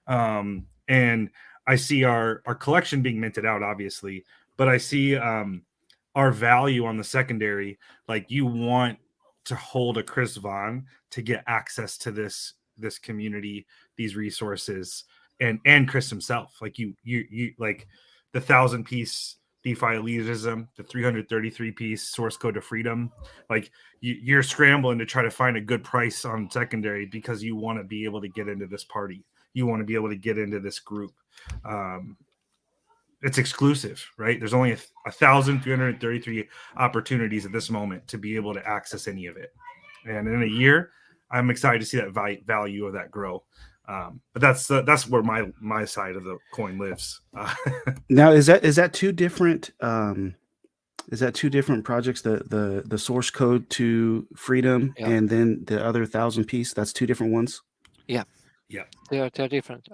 Speaker 3: And I see our collection being minted out, obviously, but I see our value on the secondary. Like, you want to hold a CrisVond to get access to this community, these resources, and Chris himself. Like, you like the 1,000-piece DeFi Elitism, the 333-piece source code to freedom. Like, you're scrambling to try to find a good price on secondary because you want to be able to get into this party. You want to be able to get into this group. It's exclusive, right? There's only 1,333 opportunities at this moment to be able to access any of it. And in a year, I'm excited to see that value of that grow. But that's where my side of the coin lives.
Speaker 2: Now, is that two different? Is that two different projects? The source code to freedom,
Speaker 4: Yeah.
Speaker 2: and then the other 1,000-piece. That's two different ones.
Speaker 4: Yeah.
Speaker 3: Yeah.
Speaker 4: They're different.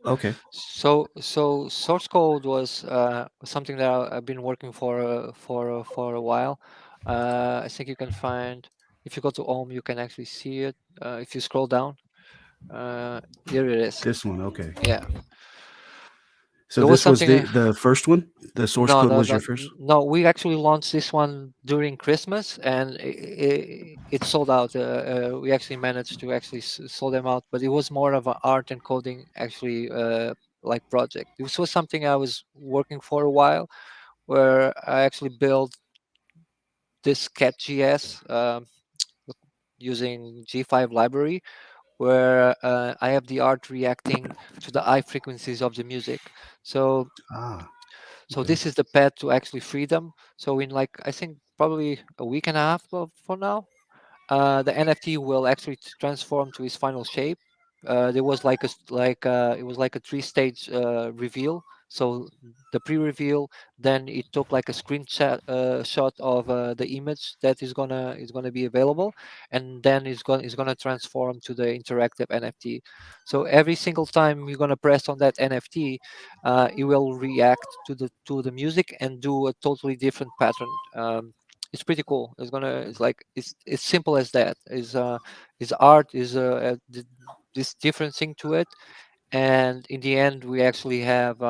Speaker 2: Okay.
Speaker 4: So source code was something that I've been working for a while. I think you can find, if you go to Ohm, you can actually see it. If you scroll down, here it is.
Speaker 2: This one. Okay.
Speaker 4: Yeah.
Speaker 2: So
Speaker 4: There
Speaker 2: this was
Speaker 4: something.
Speaker 2: the first one. The source code was your first.
Speaker 4: No. We actually launched this one during Christmas, and it sold out. We actually managed to actually sold them out, but it was more of an art and coding actually like project. This was something I was working for a while, where I actually built this cat.js using G5 library, where I have the art reacting to the high frequencies of the music. So
Speaker 2: Okay.
Speaker 4: this is the path to actually freedom. So in, like, I think probably a week and a half for now, the NFT will actually transform to its final shape. There was like it was like a 3-stage reveal. So the pre-reveal, then it took like a screenshot shot of the image that is gonna be available, and then it's gonna transform to the interactive NFT. So every single time you're gonna press on that NFT, it will react to the music and do a totally different pattern. It's pretty cool. It's like it's simple as that. Is art is this different thing to it, and in the end we actually have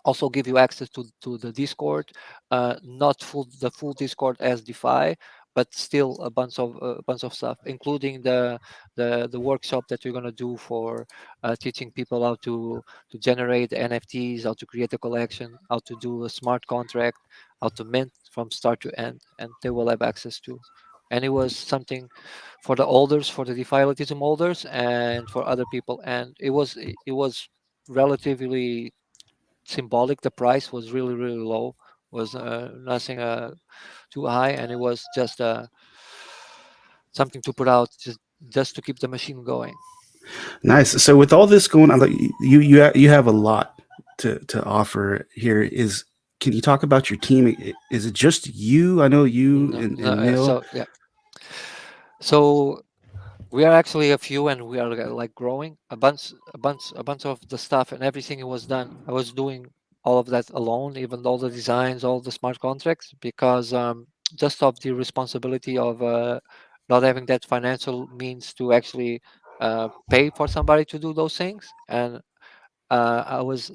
Speaker 4: also give you access to the Discord, not the full Discord as DeFi, but still a bunch of stuff, including the workshop that you're gonna do for teaching people how to generate NFTs, how to create a collection, how to do a smart contract, how to mint from start to end, and they will have access to. And it was something for the holders, for the DeFi Elitism holders, and for other people, and it was relatively symbolic. The price was really low, was nothing too high, and it was just something to put out just to keep the machine going.
Speaker 2: Nice. So with all this going on, like you have a lot to offer here. Can you talk about your team? Is it just you? I know you and Neil.
Speaker 4: So yeah, so we are actually a few, and we are like growing a bunch of the stuff, and everything was done. I was doing all of that alone, even all the designs, all the smart contracts, because just of the responsibility of not having that financial means to actually pay for somebody to do those things. And I was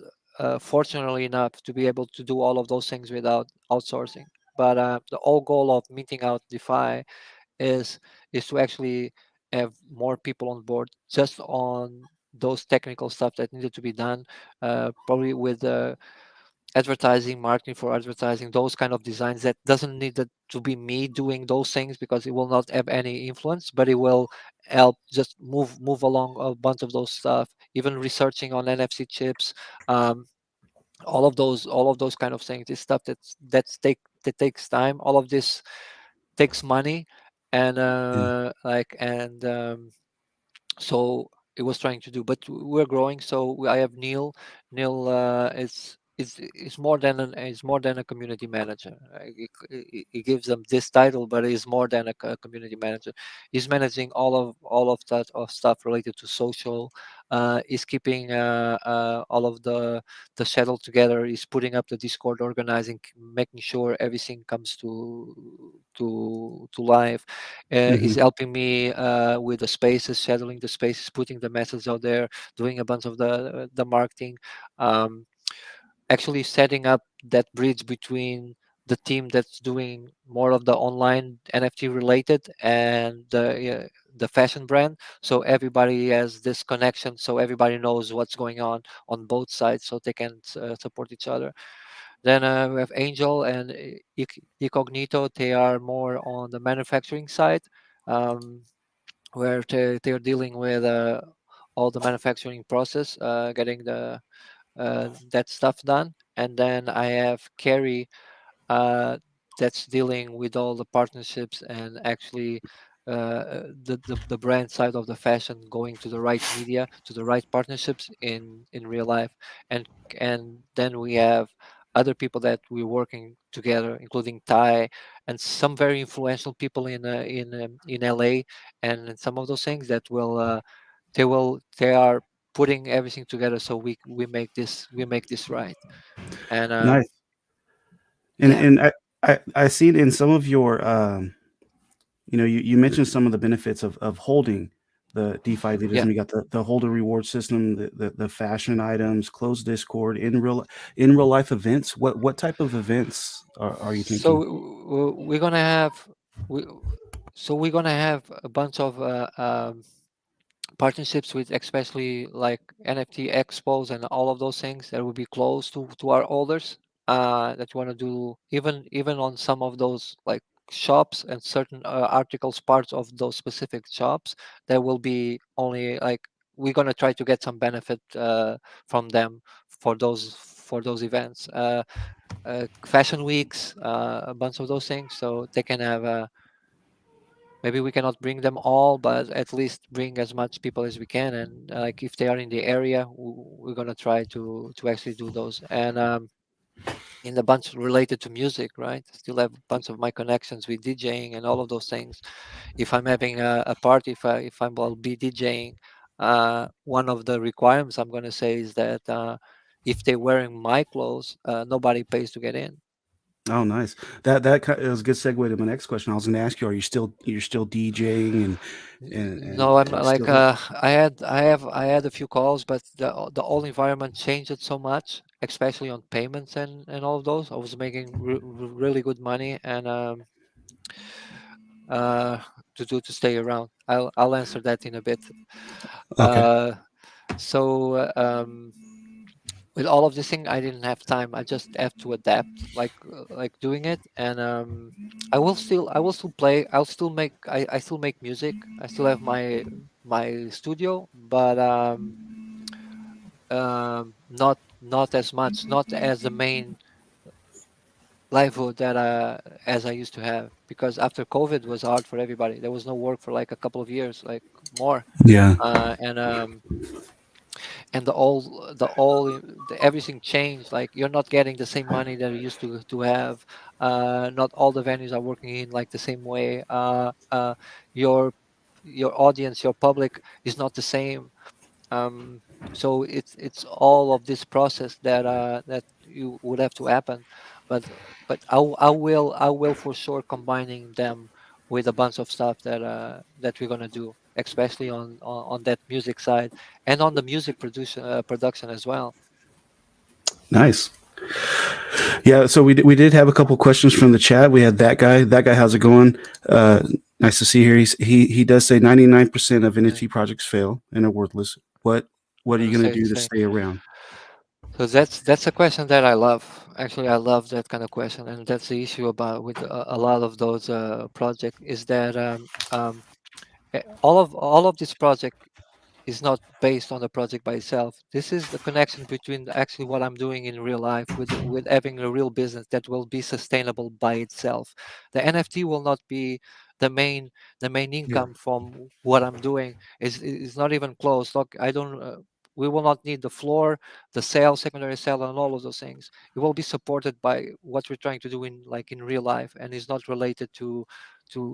Speaker 4: fortunately enough to be able to do all of those things without outsourcing. But the whole goal of meeting out DeFi is to actually have more people on board just on those technical stuff that needed to be done, probably with advertising, marketing for advertising, those kind of designs that doesn't need to be me doing those things, because it will not have any influence, but it will help just move along a bunch of those stuff, even researching on NFC chips, all of those kind of things. This stuff that takes time. All of this takes money, and so it was trying to do. But we're growing. So I have Neil. Neil is more than is more than a community manager. He gives them this title, but he's more than a community manager. He's managing all of that of stuff related to social. He's keeping all of the schedule together. He's putting up the Discord, organizing, making sure everything comes to life. He's
Speaker 2: Hmm.
Speaker 4: helping me with the spaces, scheduling the spaces, putting the message out there, doing a bunch of the marketing, um, actually setting up that bridge between the team that's doing more of the online NFT related and the fashion brand. So everybody has this connection, so everybody knows what's going on both sides, so they can support each other. Then we have Angel and Incognito. They are more on the manufacturing side, um, where they're dealing with all the manufacturing process, getting the that stuff done. And then I have Carrie, uh, that's dealing with all the partnerships and actually the brand side of the fashion, going to the right media, to the right partnerships in real life. And then we have other people that we're working together, including Ty and some very influential people in LA, and some of those things that they are putting everything together, so we make this right. And
Speaker 2: Nice. And
Speaker 4: yeah.
Speaker 2: I seen in some of your you mentioned some of the benefits of holding the DeFi
Speaker 4: Yeah.
Speaker 2: elitism. You got the holder reward system, the fashion items, closed Discord, in real life events. What type of events are you
Speaker 4: So
Speaker 2: thinking?
Speaker 4: we're gonna have we, we're gonna have a bunch of partnerships with, especially like NFT expos and all of those things that will be close to our holders. That want to do even on some of those like shops and certain articles, parts of those specific shops, that will be only like we're gonna try to get some benefit from them for those events. Fashion weeks, a bunch of those things, so they can have maybe we cannot bring them all, but at least bring as much people as we can. And like if they are in the area, we're gonna try to actually do those. And in the bunch related to music, right? Still have a bunch of my connections with DJing and all of those things. If I'm having a party, if I'm will be DJing, one of the requirements I'm gonna say is that if they're wearing my clothes, nobody pays to get in.
Speaker 2: Oh, nice. That was a good segue to my next question. I was going to ask you: you're still DJing
Speaker 4: No, I'm
Speaker 2: and
Speaker 4: like
Speaker 2: still?
Speaker 4: I had a few calls, but the whole environment changed it so much, especially on payments and all of those. I was making really good money, and uh to stay around. I'll answer that in a bit.
Speaker 2: Okay.
Speaker 4: Uh, so with all of this thing, I didn't have time. I just have to adapt, like doing it. And I will still play. I still make music. I still have my studio, but not as much, not as the main livelihood that as I used to have, because after COVID was hard for everybody. There was no work for like a couple of years, like more,
Speaker 2: Yeah.
Speaker 4: uh, and um, and everything changed. Like you're not getting the same money that you used to have. Not all the venues are working in like the same way. Your your audience, your public is not the same. um, so it's all of this process that you would have to happen. But I will for sure combining them with a bunch of stuff that we're gonna do, especially on that music side and on the music production as well.
Speaker 2: Nice. Yeah, so we did have a couple questions from the chat. We had that guy. That guy, how's it going? Nice to see here. He does say 99% of
Speaker 4: Yeah.
Speaker 2: NFT projects fail and are worthless. What are you going to do to
Speaker 4: Say.
Speaker 2: stay around?
Speaker 4: So that's a question that I love. Actually, I love that kind of question, and that's the issue about with a lot of those projects is that all of this project is not based on the project by itself. This is the connection between actually what I'm doing in real life with having a real business that will be sustainable by itself. The NFT will not be the main income from what I'm doing. Is not even close. Look, I don't. We will not need the floor, the sale, secondary sale, and all of those things. It will be supported by what we're trying to do in real life, and is not related to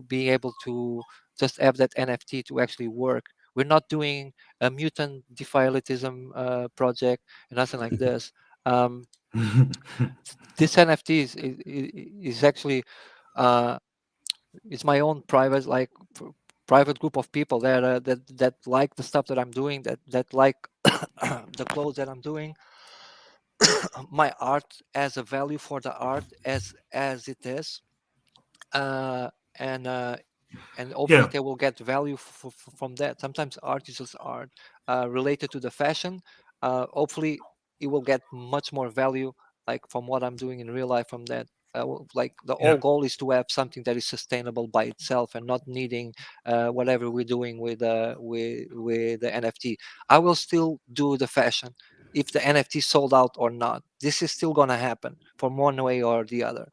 Speaker 4: being able to just have that NFT to actually work. We're not doing a mutant DeFi Elitism project and nothing like this. This NFT is actually it's my own private private group of people that like the stuff that I'm doing, that like the clothes that I'm doing. My art as a value for the art as it is, and hopefully they will get value from that. Sometimes art is just art related to the fashion. Hopefully it will get much more value from what I'm doing in real life from that. The whole goal is to have something that is sustainable by itself and not needing whatever we're doing with the NFT. I will still do the fashion if the NFT sold out or not. This is still going to happen from one way or the other.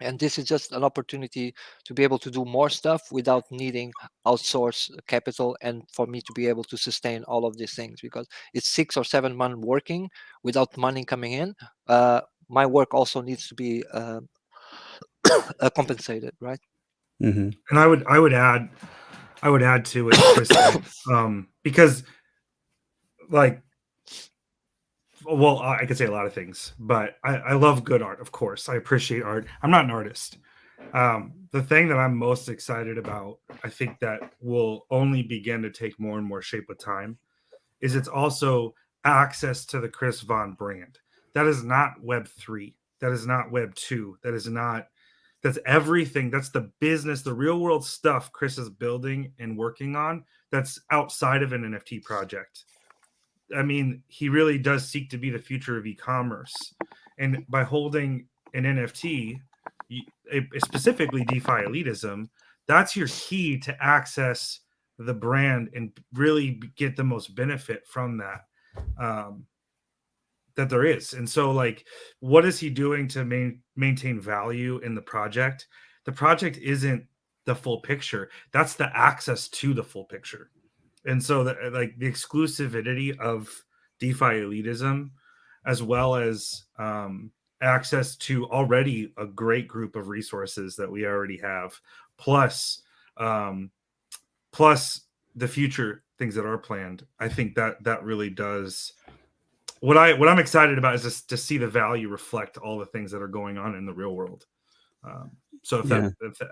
Speaker 4: And this is just an opportunity to be able to do more stuff without needing outsource capital, and for me to be able to sustain all of these things, because it's 6 or 7 months working without money coming in. My work also needs to be compensated, right?
Speaker 2: Mm-hmm.
Speaker 3: And I would add to it, Chris, because well, I could say a lot of things, but I love good art, of course. I appreciate art. I'm not an artist. The thing that I'm most excited about, I think that will only begin to take more and more shape with time, is it's also access to the CrisVond brand. That is not Web3. That is not Web2. That's everything. That's the business, the real world stuff Chris is building and working on that's outside of an NFT project. I mean, he really does seek to be the future of e-commerce. And by holding an NFT, specifically DeFi Elitism, that's your key to access the brand and really get the most benefit from that that there is. And so, what is he doing to maintain value in the project? The project isn't the full picture. That's the access to the full picture. And so the exclusivity of DeFi Elitism, as well as access to already a great group of resources that we already have, plus the future things that are planned. I think that really does. What I'm excited about is just to see the value reflect all the things that are going on in the real world. So if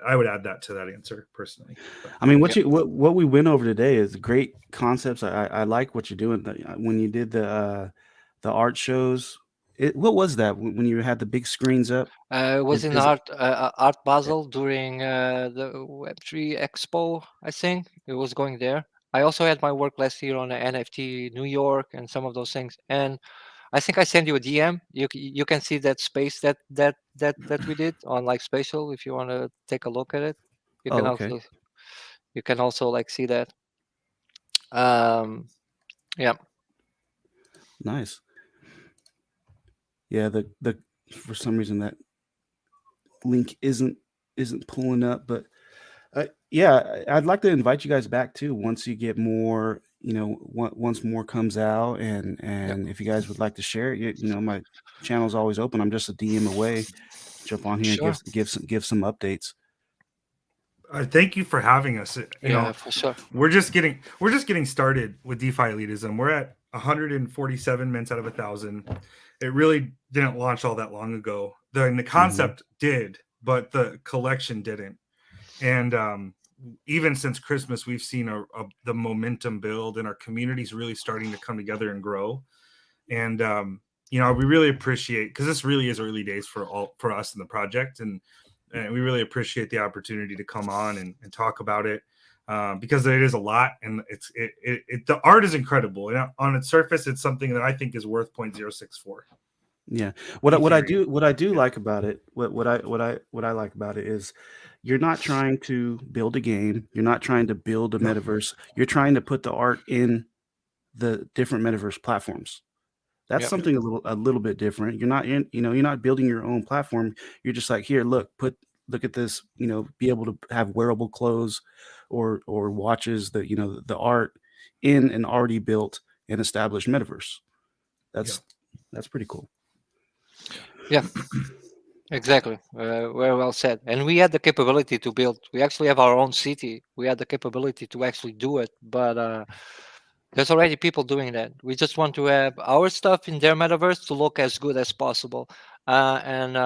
Speaker 3: I would add that to that answer personally. But,
Speaker 2: I mean, what we went over today is great concepts. I like what you're doing. When you did the art shows, what was that when you had the big screens up?
Speaker 4: It was in Art Basel during the Web3 Expo, I think. It was going there. I also had my work last year on NFT New York and some of those things. And I think I sent you a DM. You can see that space that we did on Spatial if you want to take a look at it. You can also see that. Yeah.
Speaker 2: Nice. Yeah, the for some reason that link isn't pulling up, but yeah, I'd like to invite you guys back too once you get more. Once more comes out, and if you guys would like to share it, my channel's always open. I'm just a DM away. Jump on here and give some updates.
Speaker 3: Thank you for having us.
Speaker 4: For sure.
Speaker 3: We're just getting started with DeFi Elitism. We're at 147 minutes out of 1,000. It really didn't launch all that long ago. The concept did, but the collection didn't. And even since Christmas, we've seen the momentum build, and our community's really starting to come together and grow. And we really appreciate, because this really is early days for us in the project, and we really appreciate the opportunity to come on and talk about it, because it is a lot, and the art is incredible. And on its surface, it's something that I think is worth 0.064.
Speaker 2: Yeah. What I do like about it, what I like about it is, you're not trying to build a game. You're not trying to build a metaverse. You're trying to put the art in the different metaverse platforms. That's
Speaker 4: Yep.
Speaker 2: something a little bit different. You're not you're not building your own platform. You're just like, here, look at this, be able to have wearable clothes or watches that, the art in an already built and established metaverse. That's pretty cool.
Speaker 4: Yeah. Exactly. Very well said. And we had the capability to build. We actually have our own city. We had the capability to actually do it, but there's already people doing that. We just want to have our stuff in their metaverse to look as good as possible, and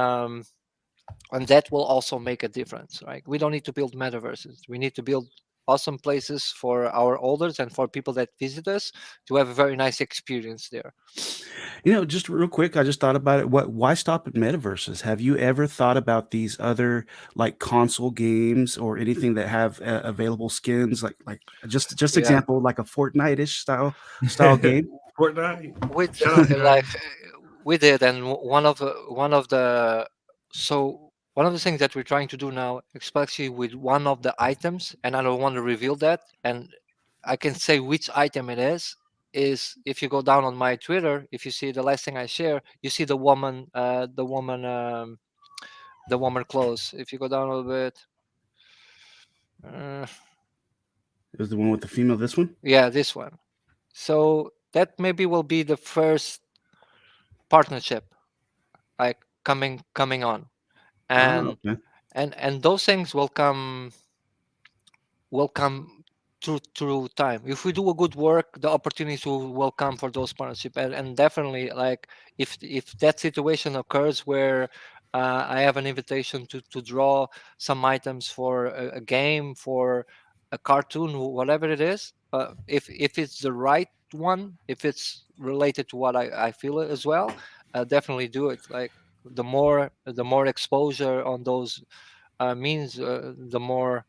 Speaker 4: that will also make a difference, right? We don't need to build metaverses. We need to build awesome places for our holders and for people that visit us to have a very nice experience there.
Speaker 2: Just real quick, I just thought about it. Why stop at metaverses? Have you ever thought about these other like console games or anything that have available skins? Like just
Speaker 4: Yeah.
Speaker 2: example, like a Fortnite-ish style game.
Speaker 3: Fortnite.
Speaker 4: With
Speaker 3: Shout out,
Speaker 4: like
Speaker 3: guys.
Speaker 4: we did, and one of the things that we're trying to do now, especially with one of the items, and I don't want to reveal that, and I can say which item it is if you go down on my Twitter, if you see the last thing I share, you see the woman clothes. If you go down a little bit,
Speaker 2: It was the one with the female. This one.
Speaker 4: yeah, this one. So that maybe will be the first partnership, like coming on, and
Speaker 2: Okay.
Speaker 4: and those things will come through time. If we do a good work, the opportunities will come for those partnership, and definitely, like, if that situation occurs where I have an invitation to draw some items for a game, for a cartoon, whatever it is, if it's the right one, if it's related to what I feel as well, definitely do it. Like, the more exposure on those means, the more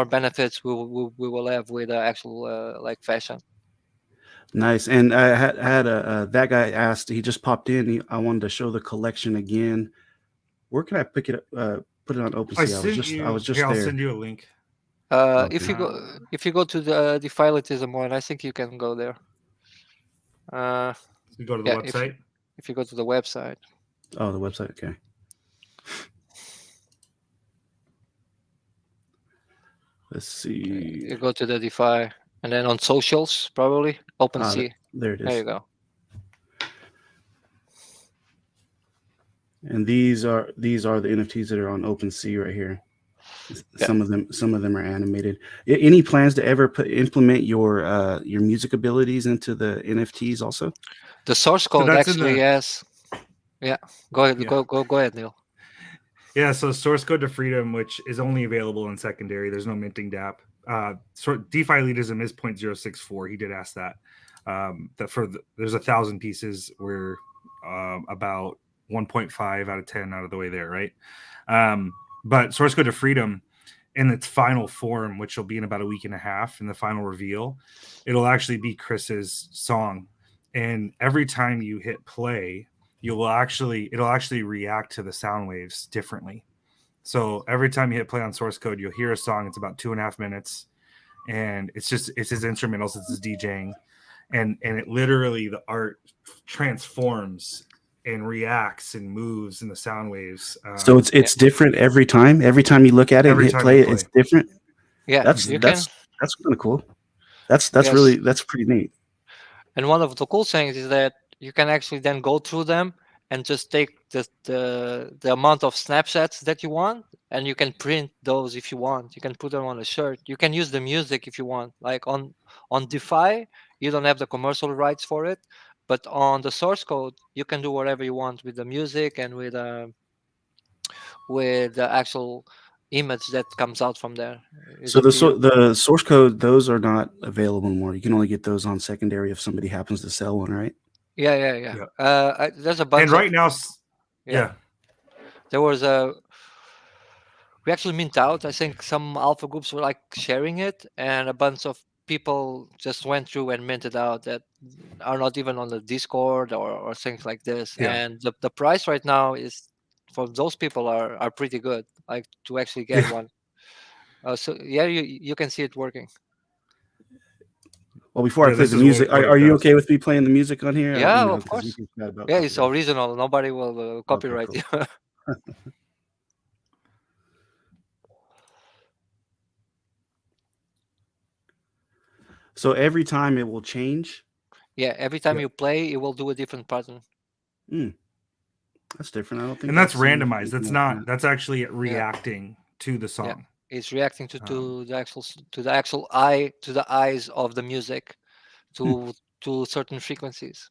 Speaker 4: benefits we will have with actual like fashion.
Speaker 2: Nice. And I had that guy asked. He just popped in. I wanted to show the collection again. Where can I pick it up? Put it on
Speaker 3: I
Speaker 2: OpenSea.
Speaker 3: sent you.
Speaker 2: I was just
Speaker 3: Here, I'll
Speaker 2: there.
Speaker 3: send you a link.
Speaker 4: If you go to the Elitism one, I think you can go there.
Speaker 3: You go to the
Speaker 4: Yeah,
Speaker 3: website.
Speaker 4: if you go to the website.
Speaker 2: Oh, the website. Okay. Let's see.
Speaker 4: You go to the Defi, and then on socials, probably OpenSea.
Speaker 2: There it is.
Speaker 4: There you go.
Speaker 2: And these are the NFTs that are on OpenSea right here.
Speaker 4: Yeah.
Speaker 2: Some of them are animated. Any plans to ever implement your music abilities into the NFTs also?
Speaker 4: The source code
Speaker 3: that's in
Speaker 4: actually
Speaker 3: the-
Speaker 4: has. Yeah, go ahead.
Speaker 3: Yeah.
Speaker 4: Go ahead, Neil.
Speaker 3: Yeah, so source code to freedom, which is only available in secondary. There's no minting DApp. DeFi elitism is 0.064. He did ask that. There's 1,000 pieces. We're about 1.5 out of 10 out of the way there, right? But source code to freedom in its final form, which will be in about a week and a half in the final reveal, it'll actually be Chris's song. And every time you hit play, it'll actually react to the sound waves differently. So every time you hit play on source code, you'll hear a song. It's about 2.5 minutes, and it's his instrumentals, it's his DJing, and it literally, the art transforms and reacts and moves in the sound waves.
Speaker 2: So it's different every time. Every time you look at it and hit play, it's different.
Speaker 4: Yeah,
Speaker 2: that's kind of cool. That's pretty neat.
Speaker 4: And one of the cool things is that you can actually then go through them and just take the amount of snapshots that you want, and you can print those if you want. You can put them on a shirt. You can use the music if you want. Like on DeFi, you don't have the commercial rights for it, but on the source code, you can do whatever you want with the music and with the actual image that comes out from there.
Speaker 2: So the source code, those are not available anymore. You can only get those on secondary if somebody happens to sell one, right?
Speaker 4: Yeah. There's a bunch.
Speaker 3: And right now,
Speaker 4: there was we actually mint out. I think some alpha groups were like sharing it, and a bunch of people just went through and minted out that are not even on the Discord or things like this.
Speaker 3: Yeah.
Speaker 4: And the price right now is, for those people, are pretty good. like to actually get one. So yeah, you can see it working.
Speaker 2: Well, before I play
Speaker 3: this
Speaker 2: the
Speaker 3: is
Speaker 2: music,
Speaker 3: what it
Speaker 2: are you
Speaker 3: does.
Speaker 2: okay with me playing the music on here?
Speaker 4: Yeah,
Speaker 2: You know,
Speaker 4: of
Speaker 2: 'cause you
Speaker 4: course.
Speaker 2: can chat about
Speaker 4: Yeah, it's
Speaker 2: copyright.
Speaker 4: original. Nobody will
Speaker 2: Okay,
Speaker 4: copyright
Speaker 2: cool.
Speaker 4: you.
Speaker 2: So every time it will change.
Speaker 4: Yeah, every time
Speaker 2: Yeah.
Speaker 4: you play, it will do a different pattern.
Speaker 2: That's different. I don't think.
Speaker 3: And that's
Speaker 2: I've seen
Speaker 3: randomized. That's
Speaker 2: anything
Speaker 3: not.
Speaker 2: like
Speaker 3: That's actually reacting to the song.
Speaker 4: It's reacting to the actual eye, to the eyes of the music, to certain frequencies.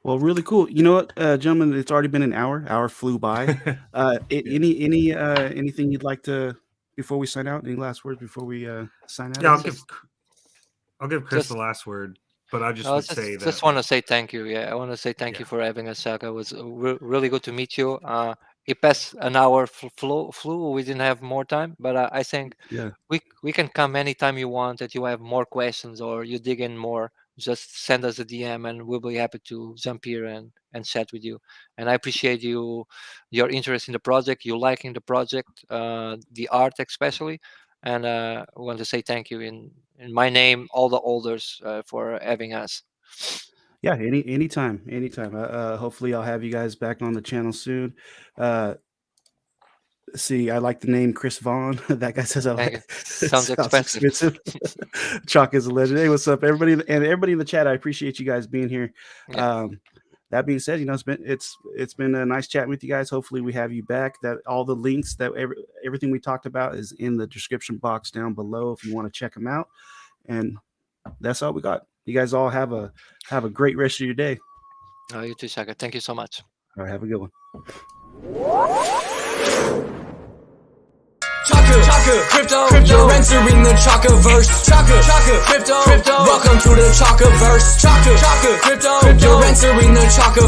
Speaker 2: Well, really cool. You know what, gentlemen? It's already been an hour. Hour flew by. Anything you'd like to before we sign out? Any last words before we sign out?
Speaker 3: Yeah,
Speaker 2: Anything?
Speaker 3: I'll give Chris
Speaker 4: Just-
Speaker 3: the last word, but I just
Speaker 4: I
Speaker 3: would say that
Speaker 4: just want to say thank you. Yeah, I want to say thank you for having us, Chaka. It was really good to meet you. It passed an hour flew. We didn't have more time, but I think
Speaker 2: Yeah.
Speaker 4: we can come anytime you want, that you have more questions or you dig in more. Just send us a DM and we'll be happy to jump here and chat with you. And I appreciate your interest in the project, you liking the project, the art especially. And I want to say thank you in my name, all the holders, for having us.
Speaker 2: Yeah, anytime. Hopefully I'll have you guys back on the channel soon. See, I like the name CrisVond. That guy says I
Speaker 4: Thank
Speaker 2: like.
Speaker 4: you. Sounds expensive.
Speaker 2: Chalk is a legend. Hey, what's up, everybody? And everybody in the chat, I appreciate you guys being here.
Speaker 4: Yeah.
Speaker 2: That being said, you know, it's been a nice chatting with you guys. Hopefully we have you back. That all the links that everything we talked about is in the description box down below if you want to check them out. And that's all we got. You guys all have a great rest of your day.
Speaker 4: You too, Chaka. Thank you so much.
Speaker 2: All right, have a good one.
Speaker 1: Chaka Crypto, you're entering the Chaka verse. Chaka Crypto, welcome to the Chaka verse. Chaka Crypto, you're entering the Chaka